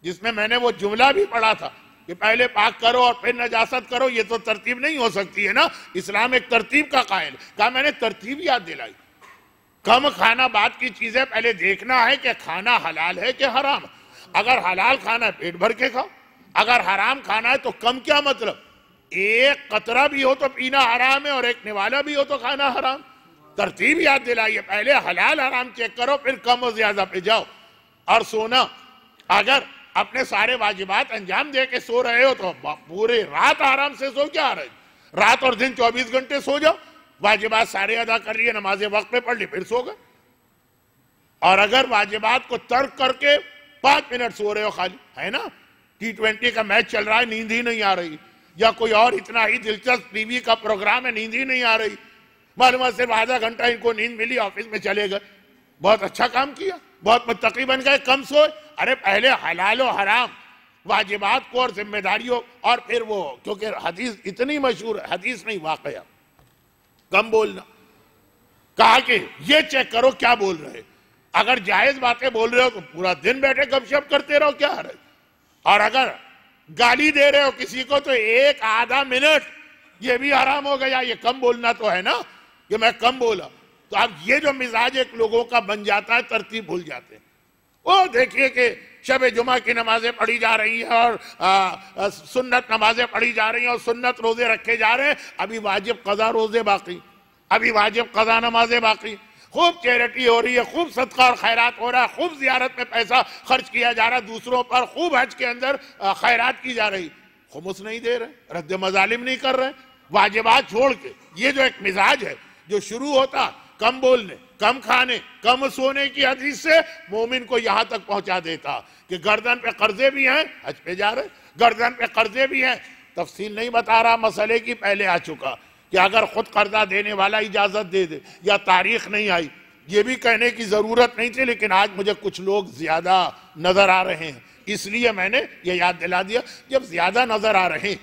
جس میں نے وہ جملہ بھی پڑھا تھا کہ پہلے پاک کرو اور پھر نجاست کرو، یہ تو ترتیب نہیں ہو سکتی ہے نا، اسلام ایک ترتیب کا قائل۔ کہا میں نے ترتیب یاد دلائی، کم کھانا بعد کی چیزیں، پہلے دیکھنا ہے کہ کھانا حلال ہے کہ حرام. اگر حلال کھانا ہے پیٹ بھر کے کھاؤ، اگر حرام کھانا ہے تو کم کیا مطلب؟ ایک قطرہ بھی ہو تو پینا حرام ہے اور ایک نوالا بھی ہو تو کھانا حرام. ترتیب یاد دلائیے، پہلے حلال حرام چیک کرو پھر کم و زیادہ پہ جاؤ. اور سونا، اگر اپنے سارے واجبات انجام دے کے سو رہے ہو تو پورے رات آرام سے سو کیا رہے، رات اور دن 24 گھنٹے سو جاؤ. واجبات سارے ادا کر لیے، نمازیں وقت پہ پڑھ لی، پھر سو گئے. اور اگر واجبات کو ترک کر کے 5 منٹ سو رہے ہو خالی، ہے نا، T20 کا میچ چل رہا ہے نیند ہی نہیں آ رہی، یا کوئی اور اتنا ہی دلچسپ ٹی وی کا پروگرام ہے نیند ہی نہیں آ رہی، معلوم ہے صرف آدھا گھنٹہ ان کو نیند ملی، آفس میں چلے گئے، بہت اچھا کام کیا، بہت متقی بن گئے، کم سوئے. ارے پہلے حلال و حرام واجبات کو اور ذمہ داریوں، اور پھر وہ، کیونکہ حدیث اتنی مشہور ہے، حدیث نہیں واقعہ، کم بولنا. کہا کہ یہ چیک کرو کیا بول رہے، اگر جائز باتیں بول رہے ہو تو پورا دن بیٹھے گپ شپ کرتے رہو، کیا ہے. اور اگر گالی دے رہے ہو کسی کو تو ایک آدھا منٹ یہ بھی حرام ہو گیا. یہ کم بولنا تو ہے نا کہ میں کم بولا. تو اب یہ جو مزاج ایک لوگوں کا بن جاتا ہے، ترتیب بھول جاتے ہیں. وہ دیکھیے کہ شب جمعہ کی نمازیں پڑھی جا رہی ہیں اور سنت نمازیں پڑھی جا رہی ہیں اور سنت روزے رکھے جا رہے ہیں، ابھی واجب قضا روزے باقی، ابھی واجب قضا نمازیں باقی. خوب چیریٹی ہو رہی ہے، خوب صدقہ اور خیرات ہو رہا ہے، خوب زیارت میں پیسہ خرچ کیا جا رہا ہے دوسروں پر، خوب حج کے اندر خیرات کی جا رہی، خمس نہیں دے رہے، رد مظالم نہیں کر رہے، واجبات چھوڑ کے. یہ جو ایک مزاج ہے جو شروع ہوتا کم بولنے، کم کھانے، کم سونے کی حدیث سے، مومن کو یہاں تک پہنچا دیتا کہ گردن پہ قرضے بھی ہیں، حج پہ جا رہے، گردن پہ قرضے بھی ہیں. تفصیل نہیں بتا رہا مسئلے کی، پہلے آ چکا کہ اگر خود قرضہ دینے والا اجازت دے دے یا تاریخ نہیں آئی، یہ بھی کہنے کی ضرورت نہیں تھی، لیکن آج مجھے کچھ لوگ زیادہ نظر آ رہے ہیں، اس لیے میں نے یہ یاد دلا دیا. جب زیادہ نظر آ رہے ہیں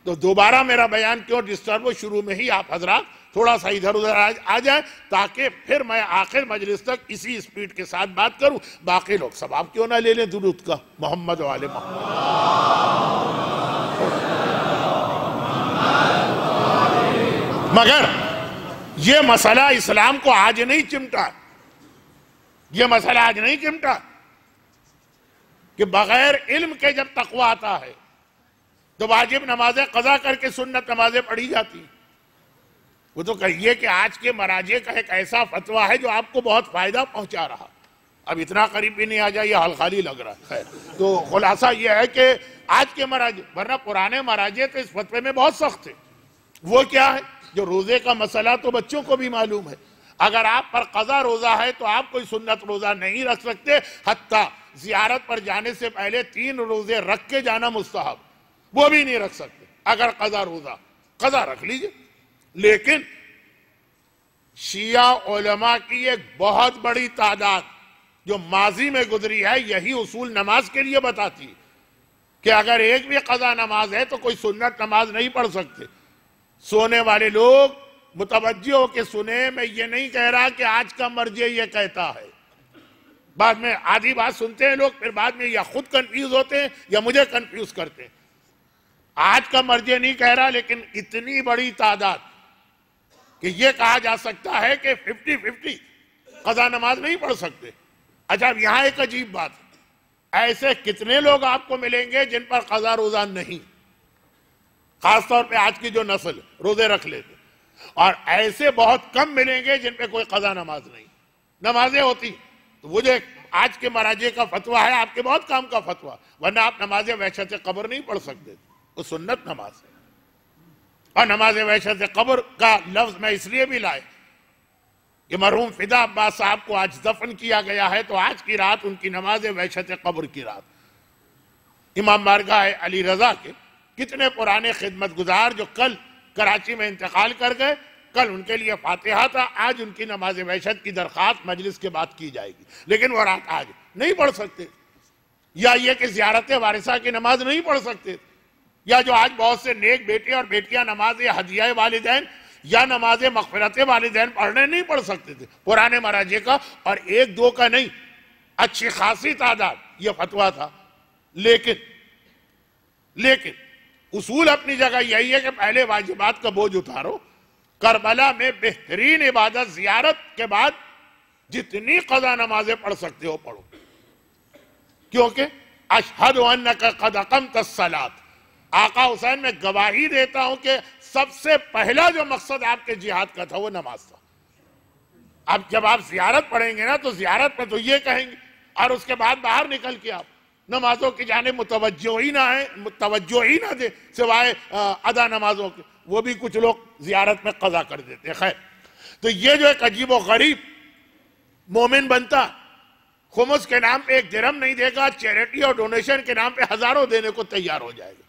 تو دوبارہ میرا بیان کیوں ڈسٹرب ہو، شروع میں ہی آپ حضرات تھوڑا سا ادھر ادھر آ جائیں تاکہ پھر میں آخر مجلس تک اسی سپیڈ کے ساتھ بات کروں. باقی لوگ ثواب کیوں نہ لے لیں درود کا، محمد و آل محمد. مگر یہ مسئلہ اسلام کو آج نہیں چمٹا، یہ مسئلہ آج نہیں چمٹا کہ بغیر علم کے جب تقوی آتا ہے تو واجب نمازیں قضا کر کے سنت نمازیں پڑھی جاتی. وہ تو کہیے کہ آج کے مراجع کا ایک ایسا فتویٰ ہے جو آپ کو بہت فائدہ پہنچا رہا. اب اتنا قریب بھی نہیں آ جائے، یہ حل خالی لگ رہا ہے. خیر، تو خلاصہ یہ ہے کہ آج کے مراجع، ورنہ پرانے مراجع تو اس فتوے میں بہت سخت تھے. وہ کیا ہے؟ جو روزے کا مسئلہ تو بچوں کو بھی معلوم ہے، اگر آپ پر قضا روزہ ہے تو آپ کوئی سنت روزہ نہیں رکھ سکتے، حتیٰ زیارت پر جانے سے پہلے 3 روزے رکھ کے جانا مستحب، وہ بھی نہیں رکھ سکتے. اگر قضا روزہ، قضا رکھ لیجئے. لیکن شیعہ علماء کی ایک بہت بڑی تعداد جو ماضی میں گزری ہے، یہی اصول نماز کے لیے بتاتی کہ اگر ایک بھی قضا نماز ہے تو کوئی سنت نماز نہیں پڑھ سکتے. سونے والے لوگ متوجہ ہو کے سنیں، میں یہ نہیں کہہ رہا کہ آج کا مرجع یہ کہتا ہے. بعد میں آدھی بات سنتے ہیں لوگ، پھر بعد میں یا خود کنفیوز ہوتے ہیں یا مجھے کنفیوز کرتے ہیں. آج کا مرجع نہیں کہہ رہا، لیکن اتنی بڑی تعداد کہ یہ کہا جا سکتا ہے کہ 50-50 قضا نماز نہیں پڑھ سکتے. اچھا، اب یہاں ایک عجیب بات، ایسے کتنے لوگ آپ کو ملیں گے جن پر قضا روزہ نہیں، خاص طور پہ آج کی جو نسل روزے رکھ لیتے، اور ایسے بہت کم ملیں گے جن پہ کوئی قضا نماز نہیں. نمازیں ہوتی تو وہ جو آج کے مراجع کا فتویٰ ہے، آپ کے بہت کام کا فتویٰ، ورنہ آپ نماز وحشت قبر نہیں پڑھ سکتے، وہ سنت نماز ہے. اور نماز وحشت قبر کا لفظ میں اس لیے بھی لائے کہ مرحوم فدا عباس صاحب کو آج دفن کیا گیا ہے، تو آج کی رات ان کی نماز وحشت قبر کی رات. امام بارگاہ علی رضا کے کتنے پرانے خدمت گزار جو کل کراچی میں انتقال کر گئے، کل ان کے لیے فاتحہ تھا، آج ان کی نماز وحشت کی درخواست مجلس کے بعد کی جائے گی، لیکن وہ رات آج نہیں پڑھ سکتے. یا یہ کہ زیارت وارثہ کی نماز نہیں پڑھ سکتے، یا جو آج بہت سے نیک بیٹے اور بیٹیاں نماز ہدیہ والدین یا نماز مغفرت والدین پڑھنے نہیں پڑھ سکتے تھے. پرانے مراجع کا، اور 1-2 کا نہیں، اچھی خاصی تعداد یہ فتویٰ تھا. لیکن اصول اپنی جگہ یہی ہے کہ پہلے واجبات کا بوجھ اتارو. کربلا میں بہترین عبادت زیارت کے بعد جتنی قضا نمازیں پڑھ سکتے ہو پڑھو، کیونکہ اشہد انک قد اقمت الصلاۃ، آقا حسین میں گواہی دیتا ہوں کہ سب سے پہلا جو مقصد آپ کے جہاد کا تھا وہ نماز تھا۔ اب جب آپ زیارت پڑھیں گے نا تو زیارت میں تو یہ کہیں گے، اور اس کے بعد باہر نکل کے آپ نمازوں کی جانب متوجہ ہی نہ دے سوائے ادا نمازوں کے، وہ بھی کچھ لوگ زیارت میں قضا کر دیتے۔ خیر، تو یہ جو ایک عجیب و غریب مومن بنتا، خمس کے نام پہ ایک درہم نہیں دے گا، چیریٹی اور ڈونیشن کے نام پہ ہزاروں دینے کو تیار ہو جائے گا،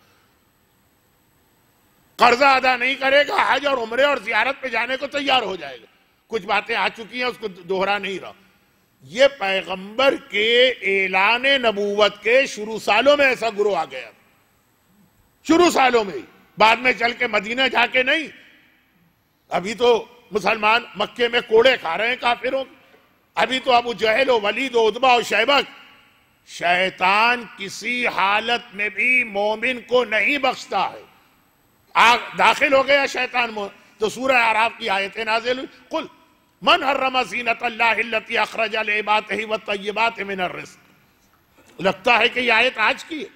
قرضہ ادا نہیں کرے گا، حج اور عمرے اور زیارت پہ جانے کو تیار ہو جائے گا۔ کچھ باتیں آ چکی ہیں، اس کو دوہرا نہیں رہا۔ یہ پیغمبر کے اعلان نبوت کے شروع سالوں میں ایسا گروہ آ گیا، شروع سالوں میں ہی، بعد میں چل کے مدینہ جا کے نہیں۔ ابھی تو مسلمان مکے میں کوڑے کھا رہے ہیں کافروں، ابھی تو ابو جہل و ولید و عتبہ و شیبہ۔ شیطان کسی حالت میں بھی مومن کو نہیں بخشتا ہے۔ داخل ہو گیا شیطان تو سورہ اعراف کی آیتیں نازل ہوئی، قل من حرم زینت اللہ التی اخرج لعبادہ والطیبات من الرزق۔ لگتا ہے کہ یہ آیت آج کی ہے،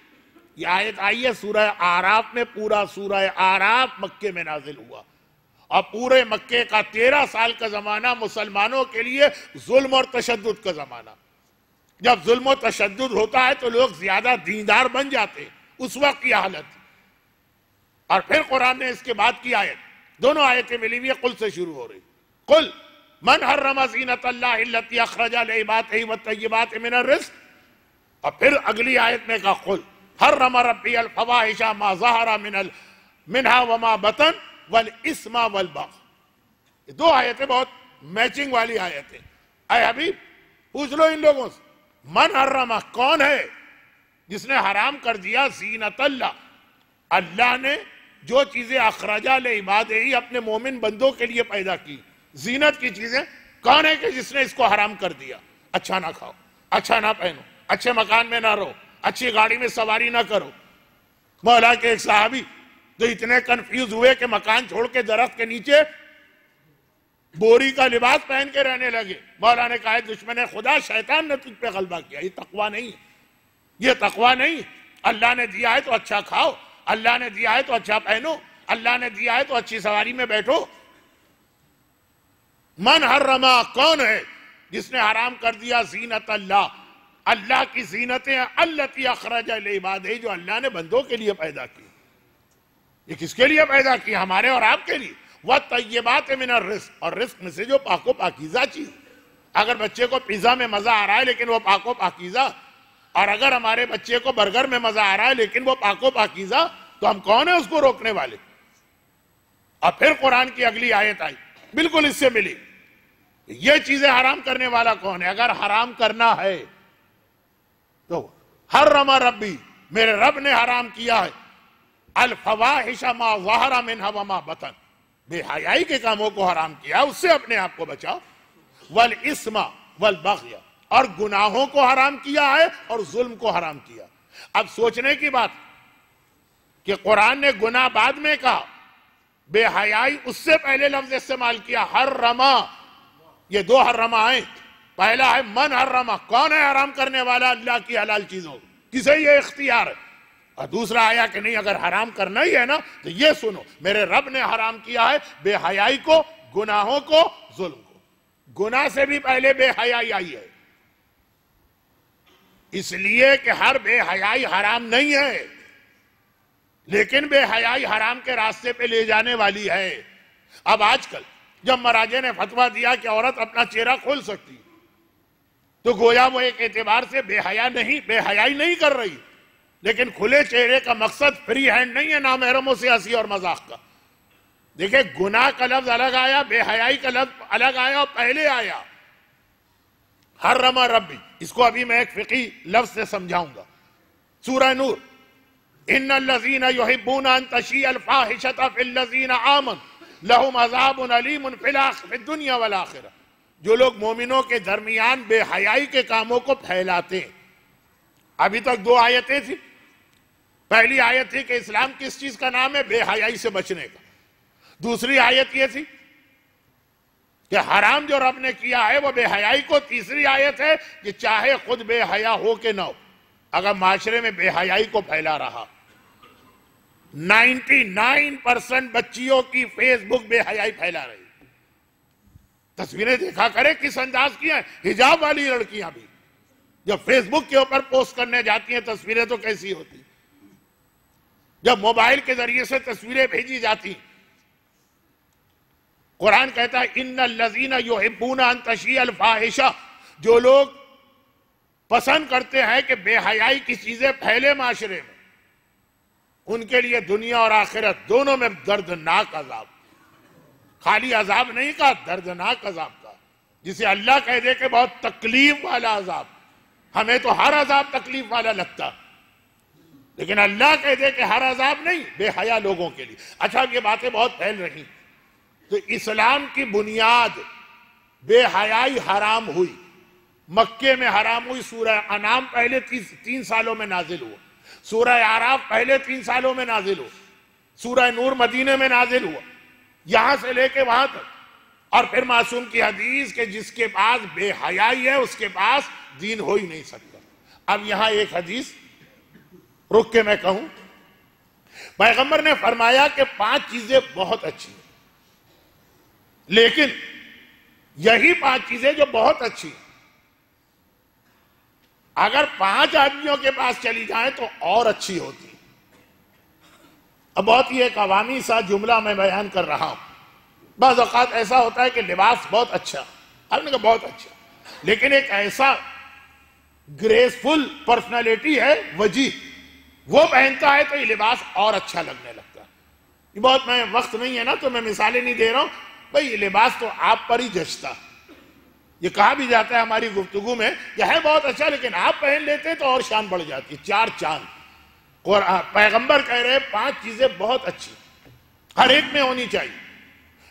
یہ آیت آئی ہے سورہ اعراف میں۔ پورا سورہ اعراف مکے میں نازل ہوا، اور پورے مکے کا 13 سال کا زمانہ مسلمانوں کے لیے ظلم اور تشدد کا زمانہ۔ جب ظلم و تشدد ہوتا ہے تو لوگ زیادہ دیندار بن جاتے، اس وقت کی حالت۔ اور پھر قرآن نے اس کے بعد کی آیت، دونوں آیتیں ملی ہوئی، قل سے شروع ہو رہی، قل من حرم زینت اللہ التی اخرج لعبادہ والطیبات من الرزق۔ اور پھر اگلی آیت میں کہا قل حرم ربی الفواحش ما ظہر منہا وما بطن والاسم والبغی۔ یہ دو آیتیں بہت میچنگ والی آیتیں۔ اے حبیب پوچھ لو ان لوگوں سے، من حرم، کون ہے جس نے حرام کر دیا زینت اللہ، اللہ نے جو چیزیں اخرجہ لعبادہ ہی اپنے مومن بندوں کے لیے پیدا کی، زینت کی چیزیں، کون ہے کہ جس نے اس کو حرام کر دیا؟ اچھا نہ کھاؤ، اچھا نہ پہنو، اچھے مکان میں نہ رہو، اچھی گاڑی میں سواری نہ کرو۔ مولا کے ایک صحابی تو اتنے کنفیوز ہوئے کہ مکان چھوڑ کے درخت کے نیچے بوری کا لباس پہن کے رہنے لگے۔ مولا نے کہا دشمن خدا شیطان نے تجھ پہ غلبہ کیا، یہ تقویٰ نہیں، یہ تقویٰ نہیں۔ اللہ نے دیا ہے تو اچھا کھاؤ، اللہ نے دیا ہے تو اچھا پہنو، اللہ نے دیا ہے تو اچھی سواری میں بیٹھو۔ من حرما، کون ہے جس نے حرام کر دیا زینت اللہ، اللہ کی زینتیں التی اخرج لعبادہ، جو اللہ نے بندوں کے لیے پیدا کی۔ یہ کس کے لیے پیدا کی؟ ہمارے اور آپ کے لیے۔ والطیبات من الرزق، اور رزق میں سے جو پاک و پاکیزہ چیز۔ اگر بچے کو پیزا میں مزہ آ رہا ہے لیکن وہ پاک و پاکیزہ، اور اگر ہمارے بچے کو برگر میں مزہ آ رہا ہے لیکن وہ پاک و پاکیزہ، تو ہم کون ہیں اس کو روکنے والے؟ اور پھر قرآن کی اگلی آیت آئی، بالکل اس سے ملی، یہ چیزیں حرام کرنے والا کون ہے؟ اگر حرام کرنا ہے تو حرم ربی، میرے رب نے حرام کیا ہے، الفواحش ما ظہر منہا وما بطن، بے حیائی کے کاموں کو حرام کیا، اس سے اپنے آپ کو بچاؤ، والاسم والبغی، اور گناہوں کو حرام کیا ہے اور ظلم کو حرام کیا۔ اب سوچنے کی بات کہ قرآن نے گناہ بعد میں کہا، بے حیائی اس سے پہلے لفظ استعمال کیا، حرما، یہ دو حرما ہیں۔ پہلا ہے من حرما، کون ہے حرام کرنے والا اللہ کی حلال چیزوں، کسے یہ اختیار ہے؟ اور دوسرا آیا کہ نہیں، اگر حرام کرنا ہی ہے نا تو یہ سنو، میرے رب نے حرام کیا ہے بے حیائی کو، گناہوں کو، ظلم کو۔ گناہ سے بھی پہلے بے حیائی آئی ہے، اس لیے کہ ہر بے حیائی حرام نہیں ہے، لیکن بے حیائی حرام کے راستے پہ لے جانے والی ہے۔ اب آج کل جب مراجع نے فتویٰ دیا کہ عورت اپنا چہرہ کھول سکتی تو گویا وہ ایک اعتبار سے بے حیائی نہیں کر رہی، لیکن کھلے چہرے کا مقصد فری ہینڈ نہیں ہے نامحرموں سے ہنسی اور مذاق کا۔ دیکھیں گناہ کا لفظ الگ آیا، بے حیائی کا لفظ الگ آیا، اور پہلے آیا حرم ربی۔ اس کو ابھی میں ایک فقہی لفظ سے سمجھاؤں گا۔ سورہ نور، ان الذین یحبون ان تشیع الفاحشۃ فی الذین آمنوا لہم عذاب علیم فی الدنیا والآخرہ، جو لوگ مومنوں کے درمیان بے حیائی کے کاموں کو پھیلاتے ہیں۔ ابھی تک دو آیتیں تھیں، پہلی آیت تھی کہ اسلام کس چیز کا نام ہے؟ بے حیائی سے بچنے کا۔ دوسری آیت یہ تھی کہ حرام جو رب نے کیا ہے وہ بے حیائی کو. تیسری آیت ہے کہ چاہے خود بے حیا ہو کہ نہ ہو، اگر معاشرے میں بے حیائی کو پھیلا رہا، 99% بچیوں کی فیس بک بے حیائی پھیلا رہی. تصویریں دیکھا کرے کس انداز کی ہیں. حجاب والی لڑکیاں بھی جب فیس بک کے اوپر پوسٹ کرنے جاتی ہیں تصویریں تو کیسی ہوتی. جب موبائل کے ذریعے سے تصویریں بھیجی جاتی، قرآن کہتا ہے ان الذین یحبون ان تشیع الفاحشہ، جو لوگ پسند کرتے ہیں کہ بے حیائی کی چیزیں پھیلے معاشرے میں، ان کے لیے دنیا اور آخرت دونوں میں دردناک عذاب. خالی عذاب نہیں کہا، دردناک عذاب کا، جسے اللہ کہہ دے کہ بہت تکلیف والا عذاب. ہمیں تو ہر عذاب تکلیف والا لگتا، لیکن اللہ کہہ دے کہ ہر عذاب نہیں، بے حیا لوگوں کے لیے. اچھا یہ باتیں بہت پھیل رہی، تو اسلام کی بنیاد بے حیائی حرام ہوئی، مکے میں حرام ہوئی. سورہ انعام پہلے 3 سالوں میں نازل ہوا، سورہ اعراف پہلے 3 سالوں میں نازل ہوا، سورہ نور مدینے میں نازل ہوا، یہاں سے لے کے وہاں تک. اور پھر معصوم کی حدیث کہ جس کے پاس بے حیائی ہے اس کے پاس دین ہو ہی نہیں سکتا. اب یہاں ایک حدیث رک کے میں کہوں، پیغمبر نے فرمایا کہ 5 چیزیں بہت اچھی ہیں، لیکن یہی 5 چیزیں جو بہت اچھی ہیں اگر 5 آدمیوں کے پاس چلی جائیں تو اور اچھی ہوتی. اب بہت ہی ایک عوامی سا جملہ میں بیان کر رہا ہوں. بعض اوقات ایسا ہوتا ہے کہ لباس بہت اچھا، آپ نے کہا بہت اچھا، لیکن ایک ایسا گریسفل پرسنالٹی ہے وجیح، وہ پہنتا ہے تو یہ لباس اور اچھا لگنے لگتا ہے. یہ بہت، میں وقت نہیں ہے نا تو میں مثالیں نہیں دے رہا ہوں. بھئی یہ لباس تو آپ پر ہی جچتا. یہ کہا بھی جاتا ہے ہماری گفتگو میں کہ ہے بہت اچھا لیکن آپ پہن لیتے تو اور شان بڑھ جاتی. 4 چاند. اور پیغمبر کہہ رہے 5 چیزیں بہت اچھی ہر ایک میں ہونی چاہیے،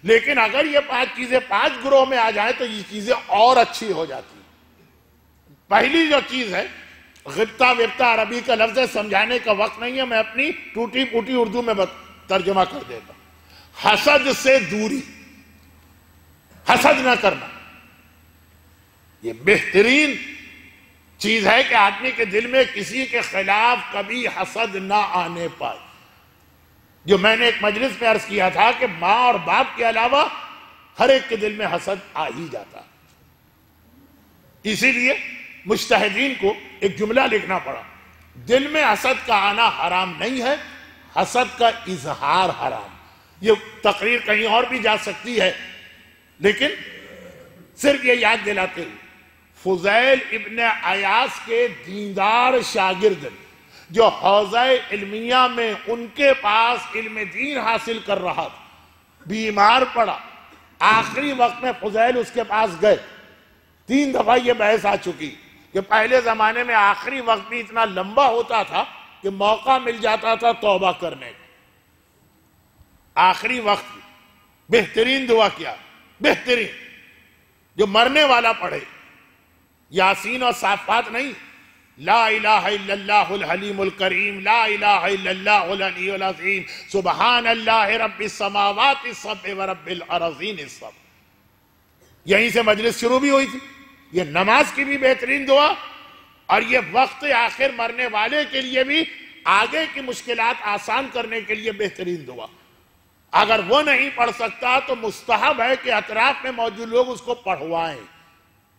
لیکن اگر یہ 5 چیزیں 5 گروہ میں آ جائیں تو یہ چیزیں اور اچھی ہو جاتی. پہلی جو چیز ہے، غبطہ وبطہ عربی کا لفظ ہے، سمجھانے کا وقت نہیں ہے، میں اپنی ٹوٹی پوٹی اردو میں ترجمہ کر دیتا ہوں. حسد سے دوری، حسد نہ کرنا. یہ بہترین چیز ہے کہ آدمی کے دل میں کسی کے خلاف کبھی حسد نہ آنے پائے. جو میں نے ایک مجلس میں عرض کیا تھا کہ ماں اور باپ کے علاوہ ہر ایک کے دل میں حسد آ ہی جاتا. اسی لیے مجتہدین کو ایک جملہ لکھنا پڑا، دل میں حسد کا آنا حرام نہیں ہے، حسد کا اظہار حرام. یہ تقریر کہیں اور بھی جا سکتی ہے، لیکن صرف یہ یاد دلاتے ہوئے فضیل ابن عیاض کے دیندار شاگرد جو حوزہ علمیہ میں ان کے پاس علم دین حاصل کر رہا تھا، بیمار پڑا. آخری وقت میں فضیل اس کے پاس گئے. 3 دفعہ یہ بحث آ چکی کہ پہلے زمانے میں آخری وقت بھی اتنا لمبا ہوتا تھا کہ موقع مل جاتا تھا توبہ کرنے کا. آخری وقت بہترین دعا کیا، بہترین جو مرنے والا پڑھے، یاسین اور صافات نہیں، لا الہ الا اللہ الحلیم الکریم، لا الہ الا اللہ العلی العظیم، سبحان اللہ رب السماوات السبع ورب الارضین السبع. یہیں سے مجلس شروع بھی ہوئی تھی. یہ نماز کی بھی بہترین دعا، اور یہ وقت آخر مرنے والے کے لیے بھی آگے کی مشکلات آسان کرنے کے لیے بہترین دعا. اگر وہ نہیں پڑھ سکتا تو مستحب ہے کہ اطراف میں موجود لوگ اس کو پڑھوائیں،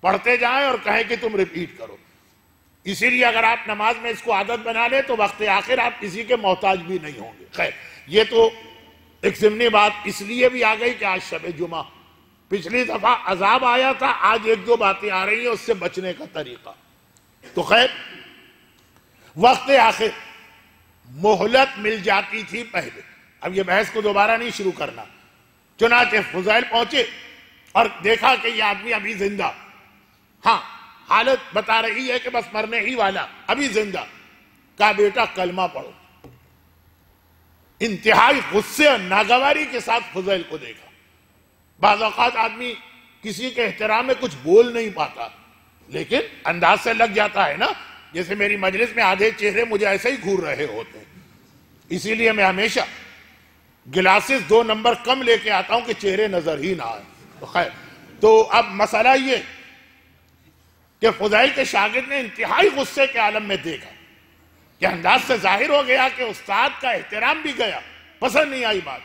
پڑھتے جائیں اور کہیں کہ تم ریپیٹ کرو. اسی لیے اگر آپ نماز میں اس کو عادت بنا لیں تو وقت آخر آپ کسی کے محتاج بھی نہیں ہوں گے. خیر، یہ تو ایک ضمنی بات اس لیے بھی آ گئی کہ آج شب جمعہ. پچھلی دفعہ عذاب آیا تھا، آج 1-2 باتیں آ رہی ہیں اس سے بچنے کا طریقہ. تو خیر، وقت آخر مہلت مل جاتی تھی پہلے. اب یہ بحث کو دوبارہ نہیں شروع کرنا. چنانچہ فضیل پہنچے اور دیکھا کہ یہ آدمی ابھی زندہ، ہاں حالت بتا رہی ہے کہ بس مرنے ہی والا، ابھی زندہ. کہا بیٹا کلمہ پڑھو. انتہائی غصے اور ناگواری کے ساتھ فضیل کو دیکھا. بعض اوقات آدمی کسی کے احترام میں کچھ بول نہیں پاتا لیکن انداز سے لگ جاتا ہے نا. جیسے میری مجلس میں آدھے چہرے مجھے ایسے ہی گھور رہے ہوتے ہیں، اسی لیے میں ہمیشہ گلاسز 2 نمبر کم لے کے آتا ہوں کہ چہرے نظر ہی نہ آئے. تو خیر، تو اب مسئلہ یہ کہ فضیل کے شاگرد نے انتہائی غصے کے عالم میں دیکھا کہ انداز سے ظاہر ہو گیا کہ استاد کا احترام بھی گیا، پسند نہیں آئی بات۔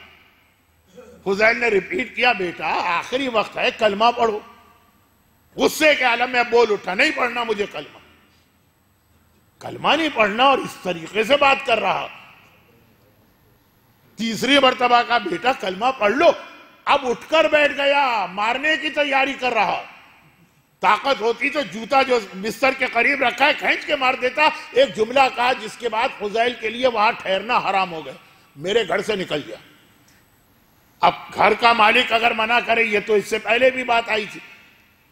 فضیل نے ریپیٹ کیا، بیٹا آخری وقت ہے، کلمہ پڑھو۔ غصے کے عالم میں بول اٹھا، نہیں پڑھنا مجھے کلمہ نہیں پڑھنا، اور اس طریقے سے بات کر رہا۔ تیسری مرتبہ کا بیٹا کلمہ پڑھ لو، اب اٹھ کر بیٹھ گیا، مارنے کی تیاری کر رہا۔ طاقت ہوتی تو جوتا جو بستر کے قریب رکھا ہے کھینچ کے مار دیتا۔ ایک جملہ کہا جس کے بعد فضیل کے لیے وہاں ٹھہرنا حرام ہو گیا، میرے گھر سے نکل گیا۔ اب گھر کا مالک اگر منع کرے، یہ تو اس سے پہلے بھی بات آئی تھی،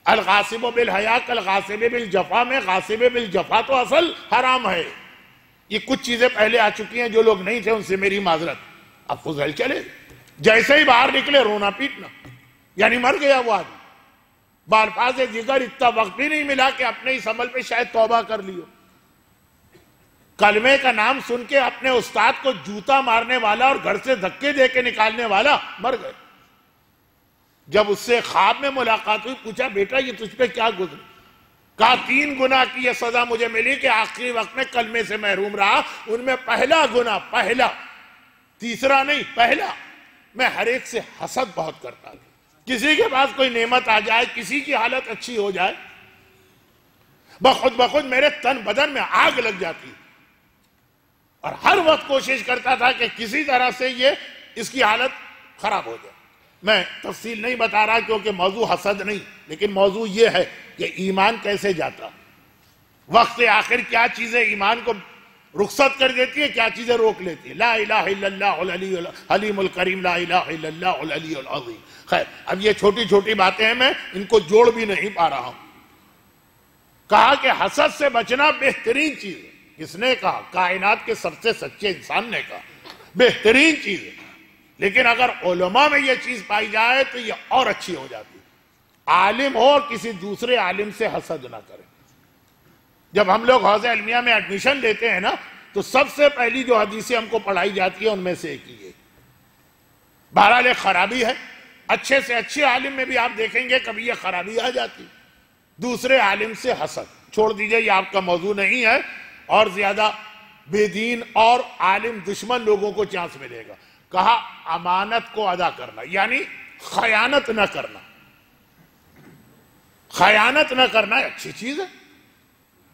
الغاصب بالحیا کالغاصب بالجفا میں غاصب بالجفا تو اصل حرام ہے۔ یہ کچھ چیزیں پہلے آ چکی ہیں، جو لوگ نہیں تھے ان سے میری معذرت۔ اب فضیل چلے، جیسے ہی باہر نکلے رونا پیٹنا، یعنی مر گیا وہ آدمی۔ بالفاظ دیگر اتنا وقت بھی نہیں ملا کہ اپنے اس عمل پہ شاید توبہ کر لیو۔ کلمے کا نام سن کے اپنے استاد کو جوتا مارنے والا اور گھر سے دھکے دے کے نکالنے والا مر گئے۔ جب اس سے خواب میں ملاقات ہوئی، پوچھا بیٹا یہ تجھ پہ کیا گزری؟ کہا 3 گناہ کی یہ سزا مجھے ملی کہ آخری وقت میں کلمے سے محروم رہا۔ ان میں پہلا گناہ، پہلا، تیسرا نہیں، پہلا، میں ہر ایک سے حسد بہت کرتا تھا۔ کسی کے پاس کوئی نعمت آ جائے، کسی کی حالت اچھی ہو جائے، بخود میرے تن بدن میں آگ لگ جاتی، اور ہر وقت کوشش کرتا تھا کہ کسی طرح سے اس کی حالت خراب ہو جائے۔ میں تفصیل نہیں بتا رہا کیونکہ موضوع حسد نہیں، لیکن موضوع یہ ہے کہ ایمان کیسے جاتا، وقت آخر کیا چیزیں ایمان کو رخصت کر دیتی ہے، کیا چیزیں روک لیتی ہے۔ لا الہ الا اللہ العلی الحلیم الکریم، لا الہ الا اللہ العلی العظیم۔ خیر، اب یہ چھوٹی چھوٹی باتیں ہیں، میں ان کو جوڑ بھی نہیں پا رہا ہوں۔ کہا کہ حسد سے بچنا بہترین چیز ہے۔ کس نے کہا؟ کائنات کے سب سے سچے انسان نے کہا بہترین چیز ہے، لیکن اگر علماء میں یہ چیز پائی جائے تو یہ اور اچھی ہو جاتی ہے۔ عالم ہو اور کسی دوسرے عالم سے حسد نہ کرے۔ جب ہم لوگ حوزہ علمیہ میں ایڈمیشن لیتے ہیں نا، تو سب سے پہلی جو حدیثیں ہم کو پڑھائی جاتی ہیں ان میں سے ایک ہی ہے۔ بہرحال ایک خرابی ہے، اچھے سے اچھے عالم میں بھی آپ دیکھیں گے کبھی یہ خرابی آ جاتی، دوسرے عالم سے حسد۔ چھوڑ دیجئے، یہ آپ کا موضوع نہیں ہے، اور زیادہ بے دین اور عالم دشمن لوگوں کو چانس ملے گا۔ کہا امانت کو ادا کرنا، یعنی خیانت نہ کرنا۔ خیانت نہ کرنا اچھی چیز ہے،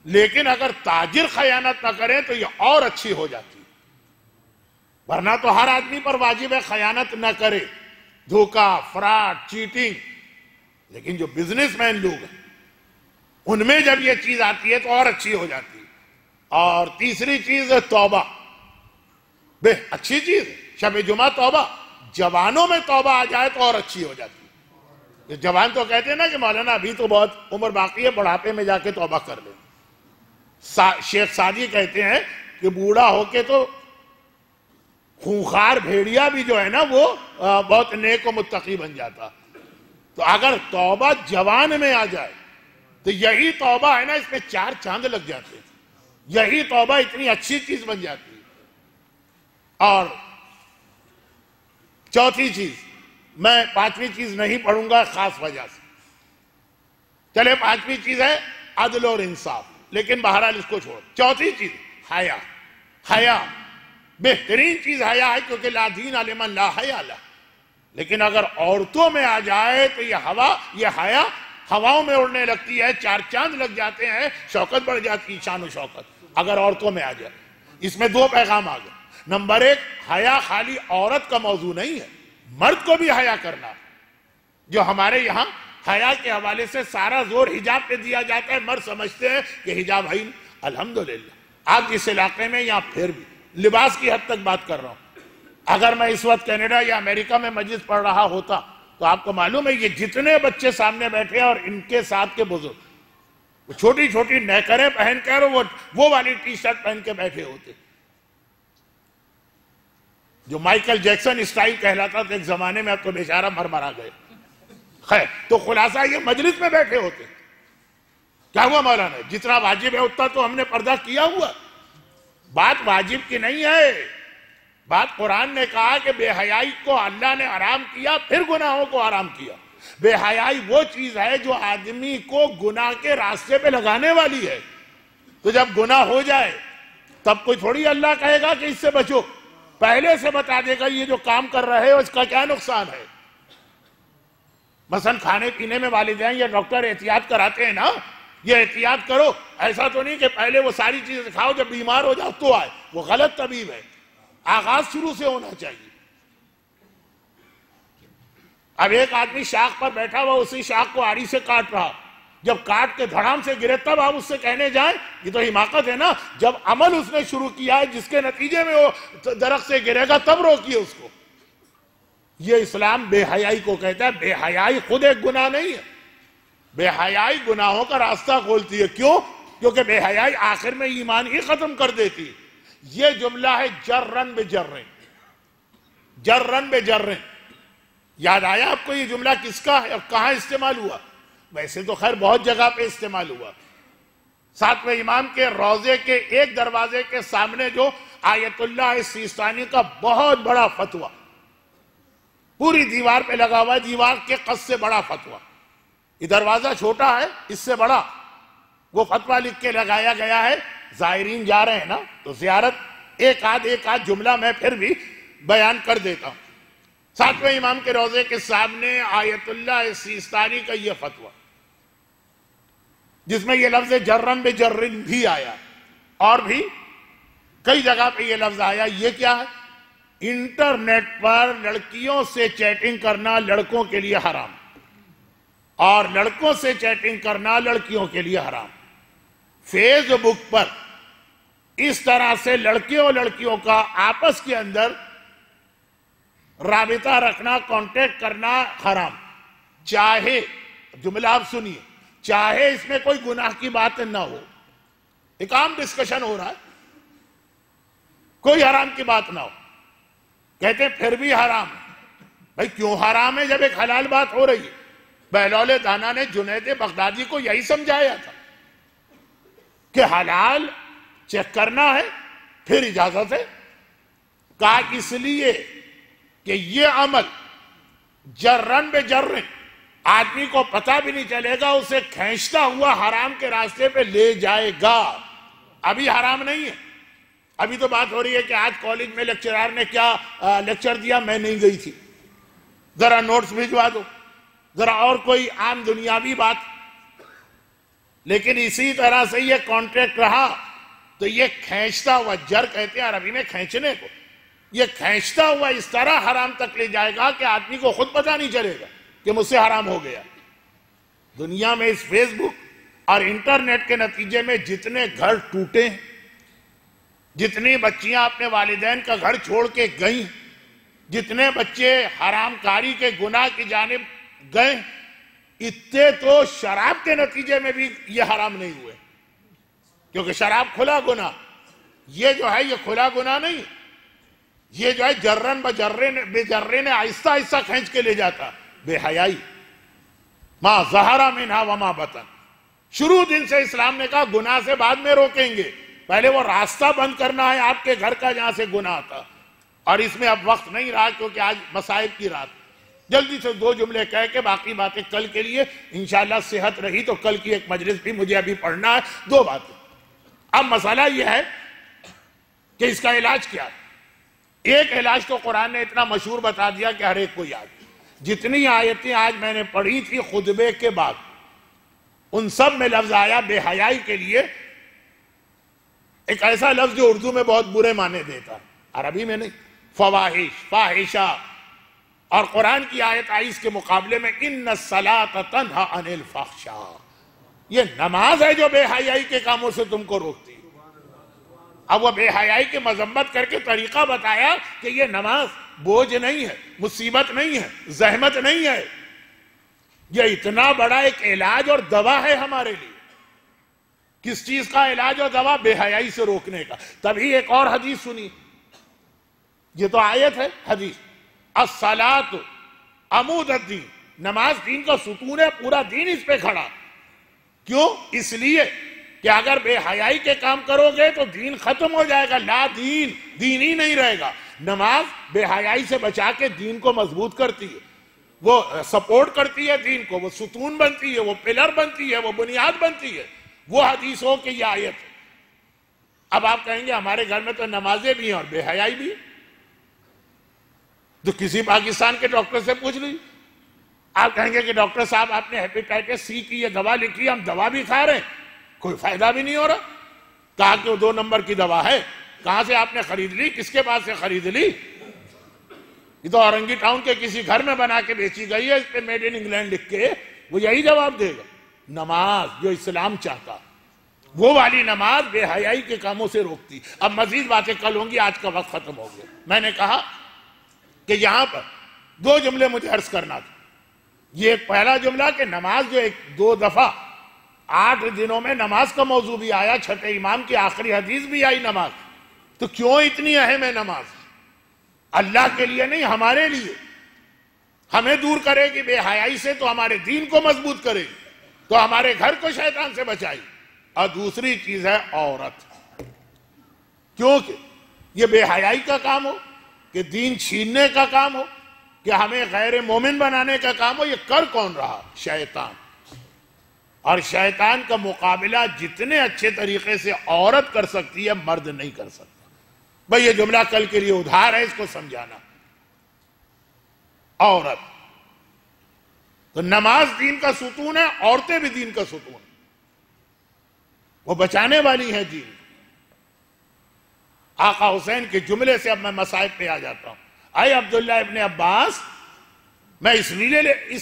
لیکن اگر تاجر خیانت نہ کرے تو یہ اور اچھی ہو جاتی، ورنہ تو ہر آدمی پر واجب ہے خیانت نہ کرے، دھوکہ، فراڈ، چیٹنگ۔ لیکن جو بزنس مین لوگ ہیں ان میں جب یہ چیز آتی ہے تو اور اچھی ہو جاتی ہے۔ اور تیسری چیز ہے توبہ، اچھی چیز ہے، شب جمعہ توبہ، جوانوں میں توبہ آ جائے تو اور اچھی ہو جاتی ہے۔ جوان تو کہتے ہیں نا کہ مولانا ابھی تو بہت عمر باقی ہے، بڑھاپے میں جا کے توبہ کر لیں۔ شیخ سعدی کہتے ہیں کہ بوڑھا ہو کے تو خونخوار بھیڑیا بھی جو ہے نا وہ بہت نیک و متقی بن جاتا۔ تو اگر توبہ جوان میں آ جائے تو یہی توبہ ہے نا، اس میں 4 چاند لگ جاتے ہیں، یہی توبہ اتنی اچھی چیز بن جاتی ہے۔ اور چوتھی چیز، میں 5ویں چیز نہیں پڑھوں گا خاص وجہ سے، چلے 5ویں چیز ہے عدل اور انصاف، لیکن بہرحال اس کو چھوڑ۔ چوتھی چیز حیا۔ حیا بہترین چیز حیا ہے، کیونکہ لا دین لمن لا حیا لہ۔ لیکن اگر عورتوں میں آ جائے تو یہ حیا ہواؤں میں اڑنے لگتی ہے، 4 چاند لگ جاتے ہیں، شوکت بڑھ جاتی ہے، شان و شوکت اگر عورتوں میں آ جائے۔ اس میں 2 پیغام آ گئے۔ نمبر 1، حیا خالی عورت کا موضوع نہیں ہے، مرد کو بھی حیا کرنا۔ جو ہمارے یہاں حیا کے حوالے سے سارا زور حجاب پہ دیا جاتا ہے، مرد سمجھتے ہیں کہ حجاب ہے۔ الحمدللہ آپ جس علاقے میں، یا پھر بھی لباس کی حد تک بات کر رہا ہوں، اگر میں اس وقت کینیڈا یا امریکہ میں مجلس پڑھ رہا ہوتا تو آپ کو معلوم ہے یہ جتنے بچے سامنے بیٹھے اور ان کے ساتھ کے بزرگ چھوٹی چھوٹی نیکریں پہن کر وہ والی ٹی شرٹ پہن کے بیٹھے ہوتے، جو مائیکل جیکسن اسٹائل کہلاتا تھا ایک زمانے میں، اب تو بیچارہ مرمرا گئے۔ خیر، تو خلاصہ یہ مجلس میں بیٹھے ہوتے۔ کیا ہوا مولانا؟ جتنا واجب ہے اتنا تو ہم نے پردہ کیا ہوا۔ بات واجب کی نہیں ہے، بات قرآن نے کہا کہ بے حیائی کو اللہ نے حرام کیا، پھر گناہوں کو حرام کیا۔ بے حیائی وہ چیز ہے جو آدمی کو گناہ کے راستے پہ لگانے والی ہے. تو جب گناہ ہو جائے تب کوئی تھوڑی اللہ کہے گا کہ اس سے بچو، پہلے سے بتا دے گا یہ جو کام کر رہے ہو اس کا کیا نقصان ہے. مثلا کھانے پینے میں والدین یا ڈاکٹر احتیاط کراتے ہیں نا، یہ احتیاط کرو. ایسا تو نہیں کہ پہلے وہ ساری چیزیں کھاؤ جب بیمار ہو جاؤ تو آئے، وہ غلط طبیب ہے. آغاز شروع سے ہونا چاہیے. اب ایک آدمی شاخ پر بیٹھا ہوا اسی شاخ کو آڑی سے کاٹ رہا، جب کاٹ کے دھڑام سے گرے تب آپ اس سے کہنے جائیں یہ تو حماقت ہے نا. جب عمل اس نے شروع کیا ہے جس کے نتیجے میں وہ درخت سے گرے گا تب روکیے اس کو. یہ اسلام بے حیائی کو کہتا ہے. بے حیائی خود ایک گناہ نہیں ہے، بے حیائی گناہوں کا راستہ کھولتی ہے. کیوں؟ کیونکہ بے حیائی آخر میں ایمان ہی ختم کر دیتی ہے. یہ جملہ ہے جرن بجرن، جرن بجرن. یاد آیا آپ کو یہ جملہ کس کا ہے اور کہاں استعمال ہوا؟ ویسے تو خیر بہت جگہ پہ استعمال ہوا. ساتویں امام کے روضے کے ایک دروازے کے سامنے جو آیت اللہ سیستانی کا بہت بڑا فتویٰ پوری دیوار پہ لگا ہوا ہے، دیوار کے قد سے بڑا فتویٰ. یہ دروازہ چھوٹا ہے، اس سے بڑا وہ فتویٰ لکھ کے لگایا گیا ہے. زائرین جا رہے ہیں نا تو زیارت ایک آدھ جملہ میں پھر بھی بیان کر دیتا ہوں. ساتویں امام کے روضے کے سامنے آیت اللہ سیستانی کا یہ فتویٰ جس میں یہ لفظ جرن بجرن بھی آیا اور بھی کئی جگہ پہ یہ لفظ آیا. یہ کیا ہے؟ انٹرنیٹ پر لڑکیوں سے چیٹنگ کرنا لڑکوں کے لیے حرام اور لڑکوں سے چیٹنگ کرنا لڑکیوں کے لیے حرام. فیس بک پر اس طرح سے لڑکیوں کا آپس کے اندر رابطہ رکھنا، کانٹیکٹ کرنا حرام. چاہے جملہ آپ سنیے، چاہے اس میں کوئی گناہ کی بات نہ ہو، ایک عام ڈسکشن ہو رہا ہے، کوئی حرام کی بات نہ ہو، کہتے ہیں پھر بھی حرام ہے. بھائی کیوں حرام ہے جب ایک حلال بات ہو رہی ہے؟ بہلول دانا نے جنید بغدادی کو یہی سمجھایا تھا کہ حلال چیک کرنا ہے پھر اجازت ہے. کہا اس لیے کہ یہ عمل جرن بجرن آدمی کو پتہ بھی نہیں چلے گا، اسے کھینچتا ہوا حرام کے راستے پہ لے جائے گا. ابھی حرام نہیں ہے. ابھی تو بات ہو رہی ہے کہ آج کالج میں لیکچرار نے کیا لیکچر دیا، میں نہیں گئی تھی، ذرا نوٹس بھجوا دو، ذرا اور کوئی عام دنیاوی بات. لیکن اسی طرح سے یہ کانٹریکٹ رہا تو یہ کھینچتا ہوا، جر کہتے ہیں عربی میں کھینچنے کو، یہ کھینچتا ہوا اس طرح حرام تک لے جائے گا کہ آدمی کو خود پتہ نہیں چلے گا کہ مجھ سے حرام ہو گیا. دنیا میں اس فیس بک اور انٹرنیٹ کے نتیجے میں جتنے گھر ٹوٹے ہیں، جتنی بچیاں اپنے والدین کا گھر چھوڑ کے گئیں، جتنے بچے حرام کاری کے گناہ کی جانب گئے، اتنے تو شراب کے نتیجے میں بھی یہ حرام نہیں ہوئے. کیونکہ شراب کھلا گناہ، یہ جو ہے یہ کھلا گناہ نہیں، یہ جو ہے جرن بجرن آہستہ آہستہ کھینچ کے لے جاتا. بے حیائی ما ظہر منہا وما بطن. شروع دن سے اسلام نے کہا گناہ سے بعد میں روکیں گے، پہلے وہ راستہ بند کرنا ہے آپ کے گھر کا جہاں سے گناہ آتا. اور اس میں اب وقت نہیں رہا کیونکہ آج مصائب کی رات. جلدی سے دو جملے کہہ کے باقی باتیں کل کے لیے انشاءاللہ صحت رہی تو کل کی ایک مجلس بھی مجھے ابھی پڑھنا ہے. دو باتیں. اب مسئلہ یہ ہے کہ اس کا علاج کیا ہے. ایک علاج تو قرآن نے اتنا مشہور بتا دیا کہ ہر ایک کو یاد. جتنی آیتیں آج میں نے پڑھی تھی خطبے کے بعد ان سب میں لفظ آیا بے حیائی کے لیے، ایک ایسا لفظ جو اردو میں بہت برے معنی دیتا، عربی میں نہیں. فواحش، فاحشہ. اور قرآن کی آیت آئی اس کے مقابلے میں ان الصلاۃ تنہی عن الفحشاء. یہ نماز ہے جو بے حیائی کے کاموں سے تم کو روکتی. اب وہ بے حیائی کی مذمت کر کے طریقہ بتایا کہ یہ نماز بوجھ نہیں ہے، مصیبت نہیں ہے، زحمت نہیں ہے، یہ اتنا بڑا ایک علاج اور دوا ہے ہمارے لیے. کس چیز کا علاج اور دوا؟ بے حیائی سے روکنے کا. تبھی ایک اور حدیث سنی، یہ تو آیت ہے، حدیث. الصلاۃ عمود الدین، نماز دین کا ستون ہے، پورا دین اس پہ کھڑا. کیوں؟ اس لیے کہ اگر بے حیائی کے کام کرو گے تو دین ختم ہو جائے گا، لا دین، دین ہی نہیں رہے گا. نماز بے حیائی سے بچا کے دین کو مضبوط کرتی ہے. وہ سپورٹ کرتی ہے دین کو، وہ ستون بنتی ہے، وہ پلر بنتی ہے، وہ بنیاد بنتی ہے، وہ حدیث ہو کہ یہ آیت ہے۔ اب آپ کہیں گے ہمارے گھر میں تو نمازیں بھی ہیں اور بے حیائی بھی، تو کسی پاکستان کے ڈاکٹر سے پوچھ لیجیے۔ آپ کہیں گے کہ ڈاکٹر صاحب آپ نے ہیپیٹائٹس سی کی یہ دوا لکھی ہے، ہم دوا بھی کھا رہے ہیں، کوئی فائدہ بھی نہیں ہو رہا۔ کہا کہ وہ 2 نمبر کی دوا ہے، کہاں سے آپ نے خرید لی، کس کے پاس سے خرید لی؟ یہ تو اورنگی ٹاؤن کے کسی گھر میں بنا کے بیچی گئی ہے، اس پہ میڈ ان انگلینڈ لکھ کے، وہ یہی جواب دے گا۔ نماز جو اسلام چاہتا، وہ والی نماز بے حیائی کے کاموں سے روکتی۔ اب مزید باتیں کل ہوں گی، آج کا وقت ختم ہو گیا۔ میں نے کہا کہ یہاں پر 2 جملے مجھے عرض کرنا تھا۔ یہ ایک پہلا جملہ کہ نماز جو 2 دفعہ 8 دنوں میں نماز کا موضوع بھی آیا، چھٹے امام کی آخری حدیث بھی آئی نماز، تو کیوں اتنی اہم ہے نماز؟ اللہ کے لیے نہیں، ہمارے لیے۔ ہمیں دور کرے گی بے حیائی سے تو ہمارے دین کو مضبوط کرے گی، تو ہمارے گھر کو شیطان سے بچائی۔ اور دوسری چیز ہے عورت، کیونکہ یہ بے حیائی کا کام ہو کہ دین چھیننے کا کام ہو کہ ہمیں غیر مومن بنانے کا کام ہو، یہ کر کون رہا؟ شیطان۔ اور شیطان کا مقابلہ جتنے اچھے طریقے سے عورت کر سکتی ہے، مرد نہیں کر سکتا۔ بھئی یہ جملہ کل کے لیے ادھار ہے، اس کو سمجھانا۔ عورت تو نماز دین کا ستون ہے، عورتیں بھی دین کا ستون ہیں، وہ بچانے والی ہیں دین۔ آقا حسین کے جملے سے اب میں مصائب پہ آ جاتا ہوں۔ اے عبداللہ ابن عباس، میں اس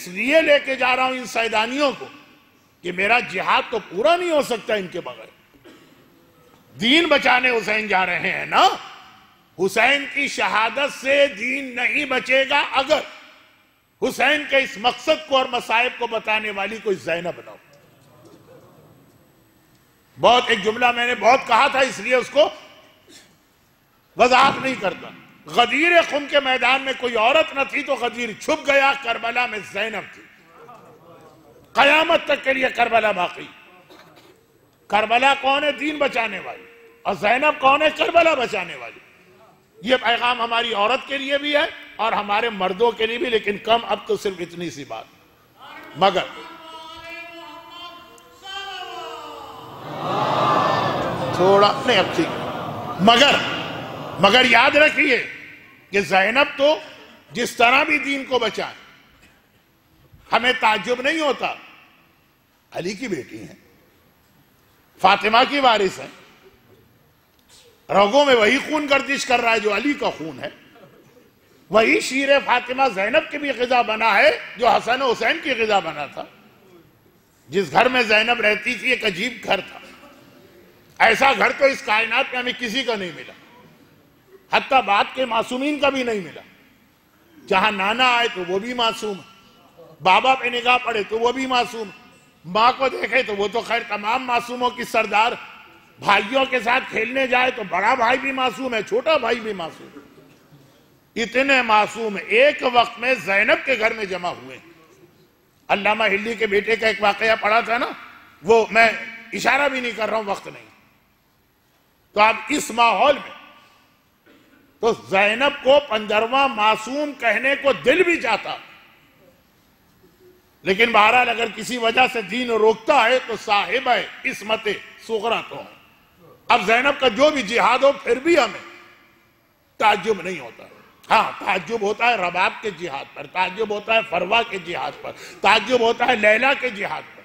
لیے لے کے جا رہا ہوں ان سیدانیوں کو کہ میرا جہاد تو پورا نہیں ہو سکتا ان کے بغیر۔ دین بچانے حسین جا رہے ہیں نا، حسین کی شہادت سے دین نہیں بچے گا اگر حسین کے اس مقصد کو اور مصائب کو بتانے والی کوئی زینب نہ ہو۔ بہت ایک جملہ میں نے بہت کہا تھا، اس لیے اس کو وضاحت نہیں کرتا۔ غدیر خم کے میدان میں کوئی عورت نہ تھی تو غدیر چھپ گیا، کربلا میں زینب تھی۔ قیامت تک کے لیے کربلا باقی۔ کربلا کون ہے؟ دین بچانے والی، اور زینب کون ہے؟ کربلا بچانے والی۔ یہ پیغام ہماری عورت کے لیے بھی ہے اور ہمارے مردوں کے لیے بھی، لیکن کم اب تو صرف اتنی سی بات۔ مگر تھوڑا نہیں، اب ٹھیک، مگر یاد رکھیے کہ زینب تو جس طرح بھی دین کو بچائے، ہمیں تعجب نہیں ہوتا، علی کی بیٹی ہیں، فاطمہ کی وارث ہیں، رگوں میں وہی خون گردش کر رہا ہے جو علی کا خون ہے، وہی شیر فاطمہ زینب کی بھی غذا بنا ہے جو حسن و حسین کی غذا بنا تھا۔ جس گھر میں زینب رہتی تھی ایک عجیب گھر تھا، ایسا گھر تو اس کائنات میں ہمیں کسی کا نہیں ملا، حتیٰ بعد کے معصومین کا بھی نہیں ملا۔ جہاں نانا آئے تو وہ بھی معصوم، بابا پہ نگاہ پڑے تو وہ بھی معصوم، ماں کو دیکھے تو وہ تو خیر تمام معصوموں کی سردار، بھائیوں کے ساتھ کھیلنے جائے تو بڑا بھائی بھی معصوم ہے، چھوٹا بھائی بھی معصوم ہے۔ اتنے معصوم ایک وقت میں زینب کے گھر میں جمع ہوئے۔ علامہ ہلی کے بیٹے کا ایک واقعہ پڑھا تھا نا، وہ میں اشارہ بھی نہیں کر رہا ہوں، وقت نہیں۔ تو اب اس ماحول میں تو زینب کو 15واں معصوم کہنے کو دل بھی چاہتا، لیکن بہرحال اگر کسی وجہ سے دین روکتا ہے تو صاحب ہے عصمت صغریٰ تو ہے۔ اب زینب کا جو بھی جہاد ہو پھر بھی ہمیں تعجب نہیں ہوتا۔ ہاں تعجب ہوتا ہے رباب کے جہاد پر، تعجب ہوتا ہے فروا کے جہاد پر، تعجب ہوتا ہے لیلا کے جہاد پر۔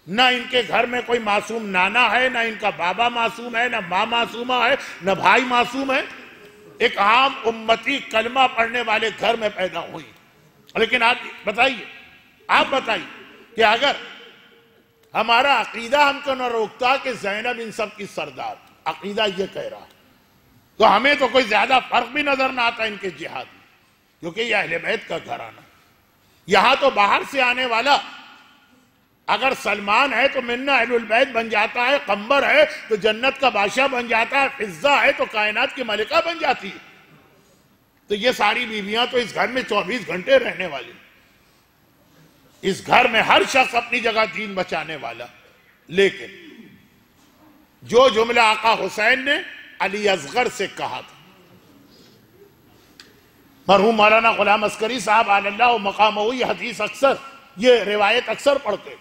نہ ان کے گھر میں کوئی معصوم نانا ہے، نہ ان کا بابا معصوم ہے، نہ ماں معصومہ ہے، نہ بھائی معصوم ہے، ایک عام امتی کلمہ پڑھنے والے گھر میں پیدا ہوئی۔ لیکن آپ بتائیے کہ اگر ہمارا عقیدہ ہم کو نہ روکتا کہ زینب ان سب کی سردار، عقیدہ یہ کہہ رہا، تو ہمیں تو کوئی زیادہ فرق بھی نظر نہ آتا ان کے جہاد میں، کیونکہ یہ اہل بیت کا گھرانہ۔ یہاں تو باہر سے آنے والا اگر سلمان ہے تو منا اہل البیت بن جاتا ہے، قمبر ہے تو جنت کا بادشاہ بن جاتا ہے، فضہ ہے تو کائنات کی ملکہ بن جاتی ہے۔ تو یہ ساری بیویاں تو اس گھر میں 24 گھنٹے رہنے والی، اس گھر میں ہر شخص اپنی جگہ دین بچانے والا۔ لیکن جو جملہ آقا حسین نے علی اصغر سے کہا تھا، مرحوم مولانا غلام عسکری صاحب علی اللہ مقامہ یہ حدیث اکثر، یہ روایت اکثر پڑھتے.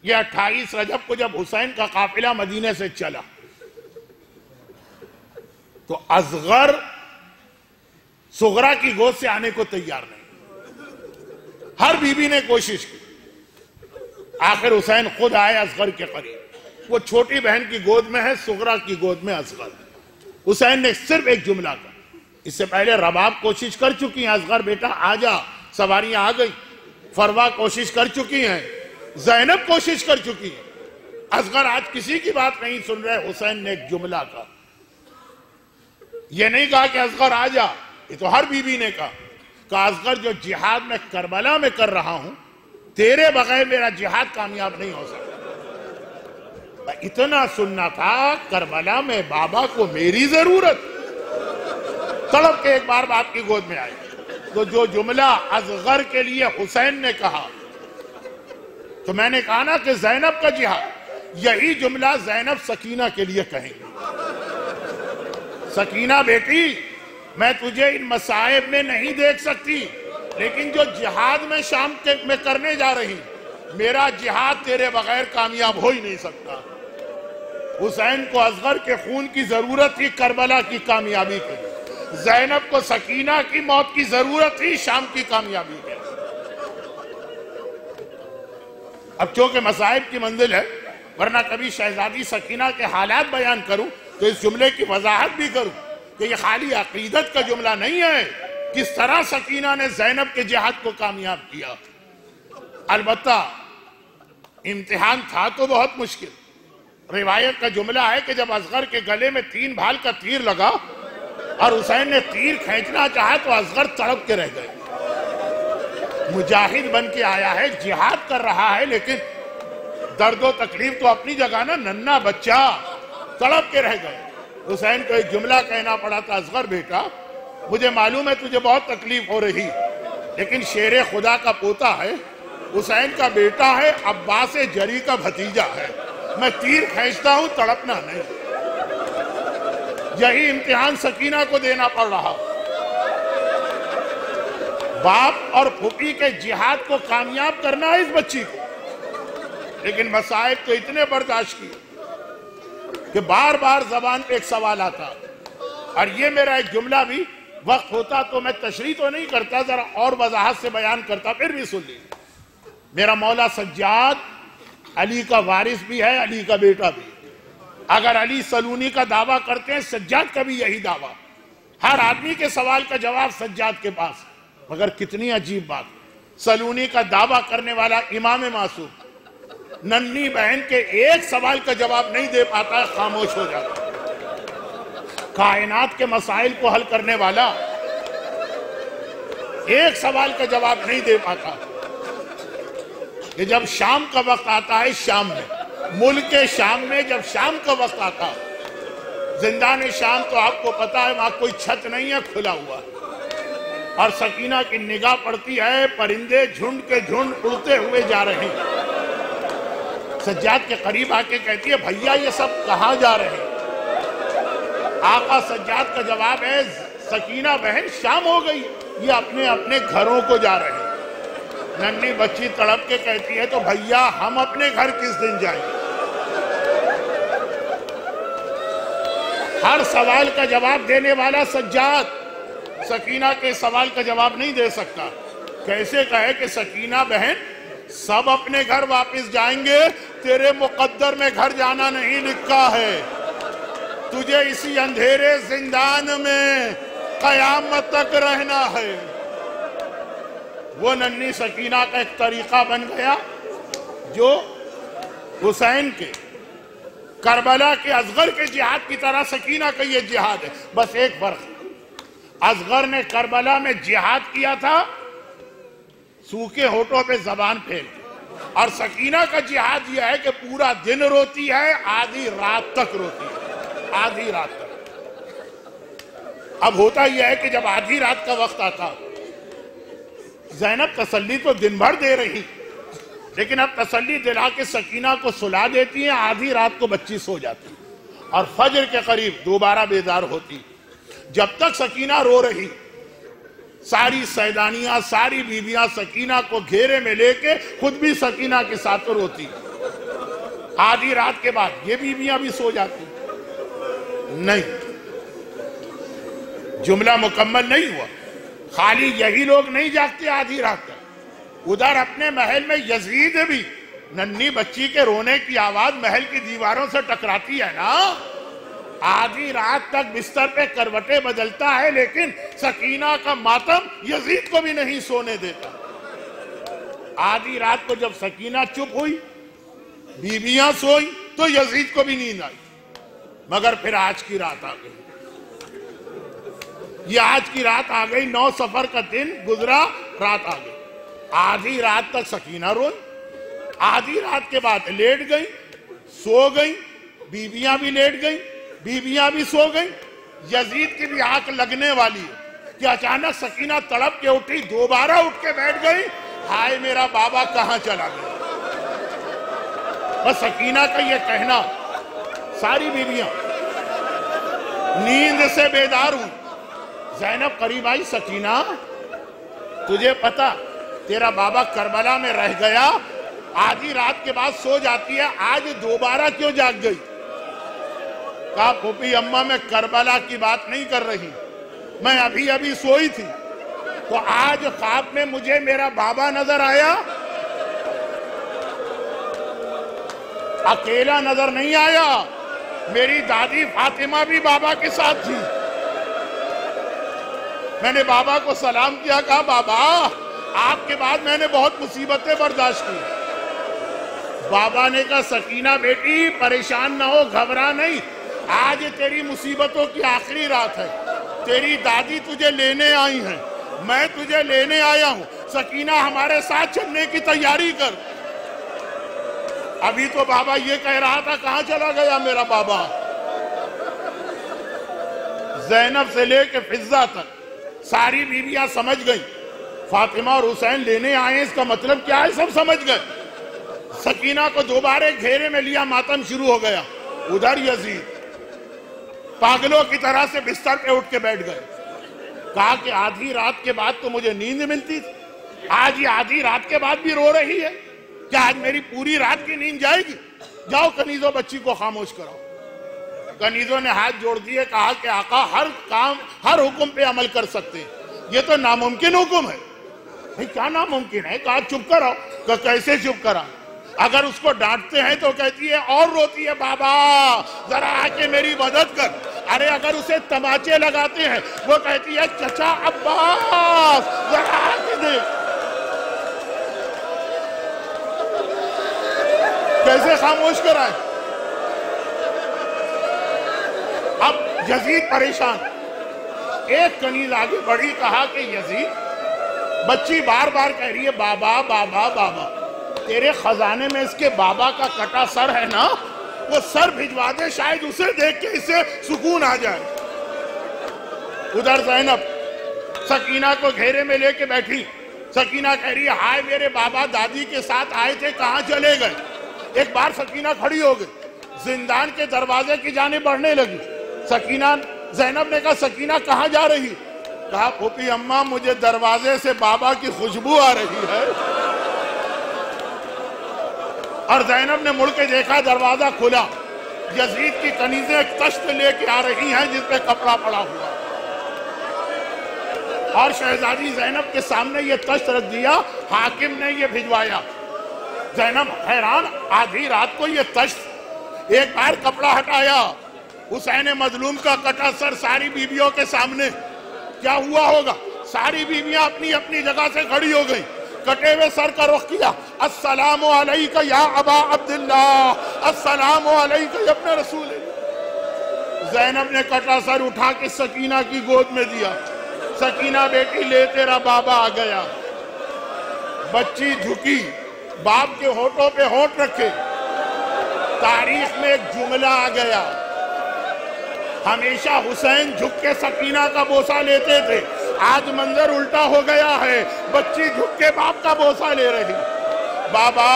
یہ 28 رجب کو جب حسین کا قافلہ مدینے سے چلا تو اصغر صغرا کی گود سے آنے کو تیار نہیں. ہر بی بی نے کوشش کی. آخر حسین خود آئے اصغر کے قریب. وہ چھوٹی بہن کی گود میں ہے، صغرا کی گود میں اصغر. حسین نے صرف ایک جملہ کہا. اس سے پہلے رباب کوشش کر چکی ہیں، اصغر بیٹا آ جا، سواریاں آ گئی. فروا کوشش کر چکی ہیں، زینب کوشش کر چکی ہیں. اصغر آج کسی کی بات نہیں سن رہے. حسین نے ایک جملہ کہا. یہ نہیں کہا کہ اصغر آ جا، یہ تو ہر بی بی نے کہا کہ اصغر جو جہاد میں کربلا میں کر رہا ہوں، تیرے بغیر میرا جہاد کامیاب نہیں ہو سکتا. اتنا سننا تھا، کربلا میں بابا کو میری ضرورت. تڑپ کے ایک بار باپ کی گود میں آئے تو جو جملہ اصغر کے لیے حسین نے کہا، تو میں نے کہا نا کہ زینب کا جہاد، یہی جملہ زینب سکینہ کے لیے کہیں گے. سکینہ بیٹی، میں تجھے ان مصائب میں نہیں دیکھ سکتی، لیکن جو جہاد میں شام میں کرنے جا رہی، میرا جہاد تیرے بغیر کامیاب ہو ہی نہیں سکتا. حسین کو اصغر کے خون کی ضرورت تھی کربلا کی کامیابی کے لیے. زینب کو سکینہ کی موت کی ضرورت تھی شام کی کامیابی کے لیے. اب چونکہ مصائب کی منزل ہے، ورنہ کبھی شہزادی سکینہ کے حالات بیان کروں تو اس جملے کی وضاحت بھی کروں کہ یہ خالی عقیدت کا جملہ نہیں ہے. کس طرح سکینہ نے زینب کے جہاد کو کامیاب کیا. البتہ امتحان تھا تو بہت مشکل. روایت کا جملہ ہے کہ جب اصغر کے گلے میں 3 بھال کا تیر لگا اور حسین نے تیر کھینچنا چاہا تو اصغر تڑپ کے رہ گئے. مجاہد بن کے آیا ہے، جہاد کر رہا ہے، لیکن درد و تکلیف تو اپنی جگہ نا. ننھا بچہ تڑپ کے رہ گئے. حسین کو ایک جملہ کہنا پڑا تھا، اصغر بیٹا مجھے معلوم ہے تجھے بہت تکلیف ہو رہی، لیکن شیر خدا کا پوتا ہے، حسین کا بیٹا ہے، عباس جری کا بھتیجا ہے. میں تیر کھینچتا ہوں، تڑپنا نہیں. یہی امتحان سکینہ کو دینا پڑ رہا. باپ اور پھوپھی کے جہاد کو کامیاب کرنا ہے اس بچی کو، لیکن مصائب تو اتنے برداشت کی کہ بار بار زبان پہ ایک سوال آتا. اور یہ میرا ایک جملہ بھی وقت ہوتا تو میں تشریح تو نہیں کرتا، ذرا اور وضاحت سے بیان کرتا، پھر بھی سن لیجیے. میرا مولا سجاد علی کا وارث بھی ہے، علی کا بیٹا بھی. اگر علی سلونی کا دعویٰ کرتے ہیں، سجاد کا بھی یہی دعویٰ. ہر آدمی کے سوال کا جواب سجاد کے پاس. مگر کتنی عجیب بات، سلونی کا دعویٰ کرنے والا امام معصوم ننھی بہن کے ایک سوال کا جواب نہیں دے پاتا ہے، خاموش ہو جاتا. کائنات کے مسائل کو حل کرنے والا ایک سوال کا جواب نہیں دے پاتا. کہ جب شام کا وقت آتا ہے، شام میں، ملک شام میں جب شام کا وقت آتا، زندان شام تو آپ کو پتا ہے وہاں کوئی چھت نہیں ہے، کھلا ہوا. اور سکینہ کی نگاہ پڑتی ہے، پرندے جھنڈ کے جھنڈ اڑتے ہوئے جا رہے ہیں. سجاد کے قریب آ کے کہتی ہے، بھیا یہ سب کہاں جا رہے ہیں؟ آقا سجاد کا جواب ہے، سکینہ بہن شام ہو گئی، یہ اپنے اپنے گھروں کو جا رہے ہیں. ننھی بچی تڑپ کے کہتی ہے، تو بھیا ہم اپنے گھر کس دن جائیں گے؟ ہر سوال کا جواب دینے والا سجاد سکینہ کے سوال کا جواب نہیں دے سکتا. کیسے کہے کہ سکینہ بہن سب اپنے گھر واپس جائیں گے، تیرے مقدر میں گھر جانا نہیں لکھا ہے، تجھے اسی اندھیرے زندان میں قیامت تک رہنا ہے. وہ ننھی سکینہ کا ایک طریقہ بن گیا جو حسین کے، کربلا کے، اصغر کے جہاد کی طرح سکینہ کا یہ جہاد ہے. بس ایک فرق، اصغر نے کربلا میں جہاد کیا تھا سوکھے ہونٹوں پہ زبان پھیل، اور سکینہ کا جہاد یہ ہے کہ پورا دن روتی ہے، آدھی رات تک روتی ہے، آدھی رات تک. اب ہوتا یہ ہے کہ جب آدھی رات کا وقت آتا، زینب تسلی تو دن بھر دے رہی، لیکن اب تسلی دلا کے سکینہ کو سلا دیتی ہیں. آدھی رات کو بچی سو جاتی اور فجر کے قریب دوبارہ بیدار ہوتی. جب تک سکینہ رو رہی ساری سیدانیاں، ساری بیویاں سکینہ کو گھیرے میں لے کے خود بھی سکینہ کے ساتھ روتی. آدھی رات کے بعد یہ بیویاں بھی سو جاتی. نہیں، جملہ مکمل نہیں ہوا. خالی یہی لوگ نہیں جاگتے آدھی رات تک. ادھر اپنے محل میں یزید بھی ننھی بچی کے رونے کی آواز محل کی دیواروں سے ٹکراتی ہے نا. آدھی رات تک بستر پہ کروٹیں بدلتا ہے، لیکن سکینہ کا ماتم یزید کو بھی نہیں سونے دیتا. آدھی رات کو جب سکینہ چپ ہوئی، بیویاں سوئی، تو یزید کو بھی نیند آئی. مگر پھر آج کی رات آ گئی. یہ آج کی رات آ گئی. 9 صفر کا دن گزرا، رات آ گئی. آدھی رات تک سکینہ روئی. آدھی رات کے بعد لیٹ گئی، سو گئی. بیویاں بھی لیٹ گئی، بیویاں بھی سو گئی. یزید کی بھی آنکھ لگنے والی ہے کہ اچانک سکینہ تڑپ کے اٹھی، دوبارہ اٹھ کے بیٹھ گئی. ہائے میرا بابا کہاں چلا گیا. بس سکینہ کا یہ کہنا، ساری بیویاں نیند سے بیدار ہوئی. زینب قریب آئی. سکینہ، تجھے پتا تیرا بابا کربلا میں رہ گیا، آدھی رات کے بعد سو جاتی ہے، آج دوبارہ کیوں جاگ گئی؟ کہا پھوپھی اماں میں کربلا کی بات نہیں کر رہی، میں ابھی سوئی تھی تو آج خواب میں مجھے میرا بابا نظر آیا. اکیلا نظر نہیں آیا، میری دادی فاطمہ بھی بابا کے ساتھ تھی. میں نے بابا کو سلام کیا، کہا بابا آپ کے بعد میں نے بہت مصیبتیں برداشت کی. بابا نے کہا سکینہ بیٹی پریشان نہ ہو، گھبرا نہیں، آج تیری مصیبتوں کی آخری رات ہے. تیری دادی تجھے لینے آئی ہیں، میں تجھے لینے آیا ہوں. سکینہ ہمارے ساتھ چلنے کی تیاری کر. ابھی تو بابا یہ کہہ رہا تھا کہاں چلا گیا میرا بابا. زینب سے لے کے فضہ تک ساری بیویاں سمجھ گئی فاطمہ اور حسین لینے آئے، اس کا مطلب کیا ہے سب سمجھ گئے. سکینہ کو دوبارہ گھیرے میں لیا، ماتم شروع ہو گیا. ادھر یزید پاگلوں کی طرح سے بستر پہ اٹھ کے بیٹھ گئے. کہا کہ آدھی رات کے بعد تو مجھے نیند ملتی تھی، آج یہ آدھی رات کے بعد بھی رو رہی ہے، کیا آج میری پوری رات کی نیند جائے گی؟ جاؤ کنیزوں بچی کو خاموش کراؤ. کنیزوں نے ہاتھ جوڑ دیے، کہا کہ آقا ہر کام ہر حکم پہ عمل کر سکتے ہیں، یہ تو ناممکن حکم ہے. بھئی کیا ناممکن ہے؟ کہا چپ کراؤ. کہا کیسے چپ کرا؟ اگر اس کو ڈانٹتے ہیں تو کہتی ہے اور روتی ہے، بابا ذرا آ کے میری مدد کر. ارے اگر اسے تماچے لگاتے ہیں وہ کہتی ہے چچا عباس ذرا آ کے دیکھ. کیسے خاموش کرائیں؟ اب یزید پریشان. ایک کنیز آگے بڑھی، کہا کہ یزید بچی بار بار کہہ رہی ہے بابا بابا بابا، تیرے خزانے میں اس کے بابا کا کٹا سر ہے نا، وہ سر بھجوا دے، شاید اسے دیکھ کے اسے سکون آ جائے. ادھر زینب سکینہ کو گھیرے میں لے کے بیٹھی. سکینہ کہہ رہی ہے ہائے میرے بابا دادی کے ساتھ آئے تھے، کہاں چلے گئے؟ ایک بار سکینہ کھڑی ہو گئی، زندان کے دروازے کی جانب بڑھنے لگی. زینب نے کہا سکینہ کہاں جا رہی؟ کہا پھوپھی اماں مجھے دروازے سے بابا کی خوشبو آ رہی ہے. اور زینب نے مڑ کے دیکھا، دروازہ کھلا. یزید کی کنیزیں ایک تشت لے کے آ رہی ہیں جس پہ کپڑا پڑا ہوا، اور شہزادی زینب کے سامنے یہ تشت رکھ دیا. حاکم نے یہ بھجوایا. زینب حیران، آدھی رات کو یہ تشت. ایک بار کپڑا ہٹایا، حسین مظلوم کا کٹا سر ساری بیویوں کے سامنے. کیا ہوا ہوگا؟ ساری بیویاں اپنی اپنی جگہ سے کھڑی ہو گئی، کٹے ہوئے سر کا رخ کیا. السلام علیکہ یا ابا عبداللہ، السلام علیکہ یا ابن رسول اللہ. زینب نے کٹا سر اٹھا کے سکینہ کی گود میں دیا. سکینہ بیٹی لے تیرا بابا آ گیا. بچی جھکی، باپ کے ہونٹوں پہ ہونٹ رکھے. تاریخ میں ایک جملہ آ گیا، ہمیشہ حسین جھک کے سکینہ کا بوسہ لیتے تھے، آج منظر الٹا ہو گیا ہے، بچی جھک کے باپ کا بوسہ لے رہی. بابا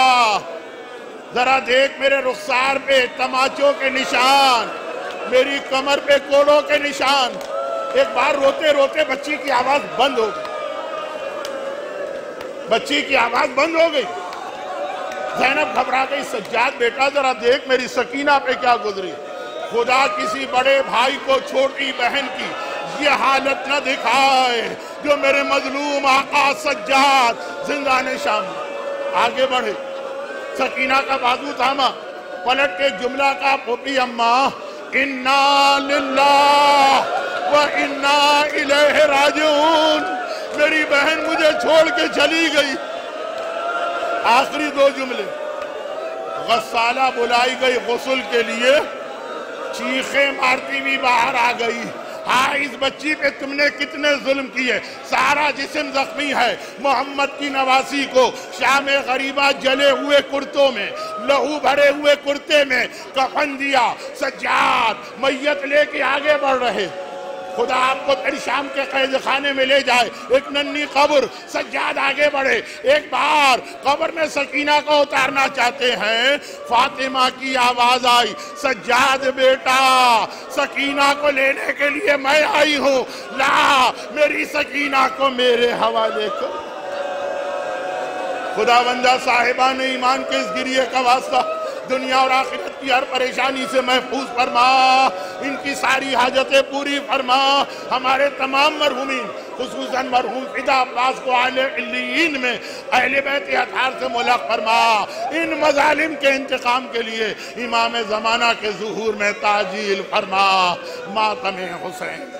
ذرا دیکھ میرے رخسار پہ تماچوں کے نشان، میری کمر پہ کوڑوں کے نشان. ایک بار روتے روتے بچی کی آواز بند ہو گئی. بچی کی آواز بند ہو گئی. زینب گھبرا گئی. سجاد بیٹا ذرا دیکھ میری سکینہ پہ کیا گزری. خدا کسی بڑے بھائی کو چھوٹی بہن کی یہ حالت نہ دکھائے جو میرے مظلوم آقا سجاد زندان شام میں. آگے بڑھے, سکینہ کا بازو تھاما, پلٹ کے جملہ کا پھوپھی اماں انا للہ و انا الیہ راجعون, میری بہن مجھے چھوڑ کے چلی گئی. آخری دو جملے. غسالہ بلائی گئی غسل کے لیے, چیخیں مارتی بھی باہر آ گئی. ہاں اس بچی پہ تم نے کتنے ظلم کیے, سارا جسم زخمی ہے. محمد کی نواسی کو شام غریبہ جلے ہوئے کرتوں میں, لہو بھرے ہوئے کرتے میں کفن دیا. سجاد میت لے کے آگے بڑھ رہے. خدا آپ کو پھر شام کے قید خانے میں لے جائے. ایک ننھی قبر, سجاد آگے بڑھے. ایک بار قبر میں سکینہ کو اتارنا چاہتے ہیں, فاطمہ کی آواز آئی, سجاد بیٹا سکینہ کو لینے کے لیے میں آئی ہوں, لا میری سکینہ کو میرے حوالے کر. خدا بندہ صاحبان ایمان کے اس گریے کا واسطہ دنیا اور آخرت کی ہر پریشانی سے محفوظ فرما, ان کی ساری حاجتیں پوری فرما. ہمارے تمام مرحومین خصوصاً مرحوم فدا عباس کو اعلی علیین میں اہل بیت اطہار سے ملحق فرما. ان مظالم کے انتقام کے لیے امام زمانہ کے ظہور میں تعجیل فرما. ماتم حسین.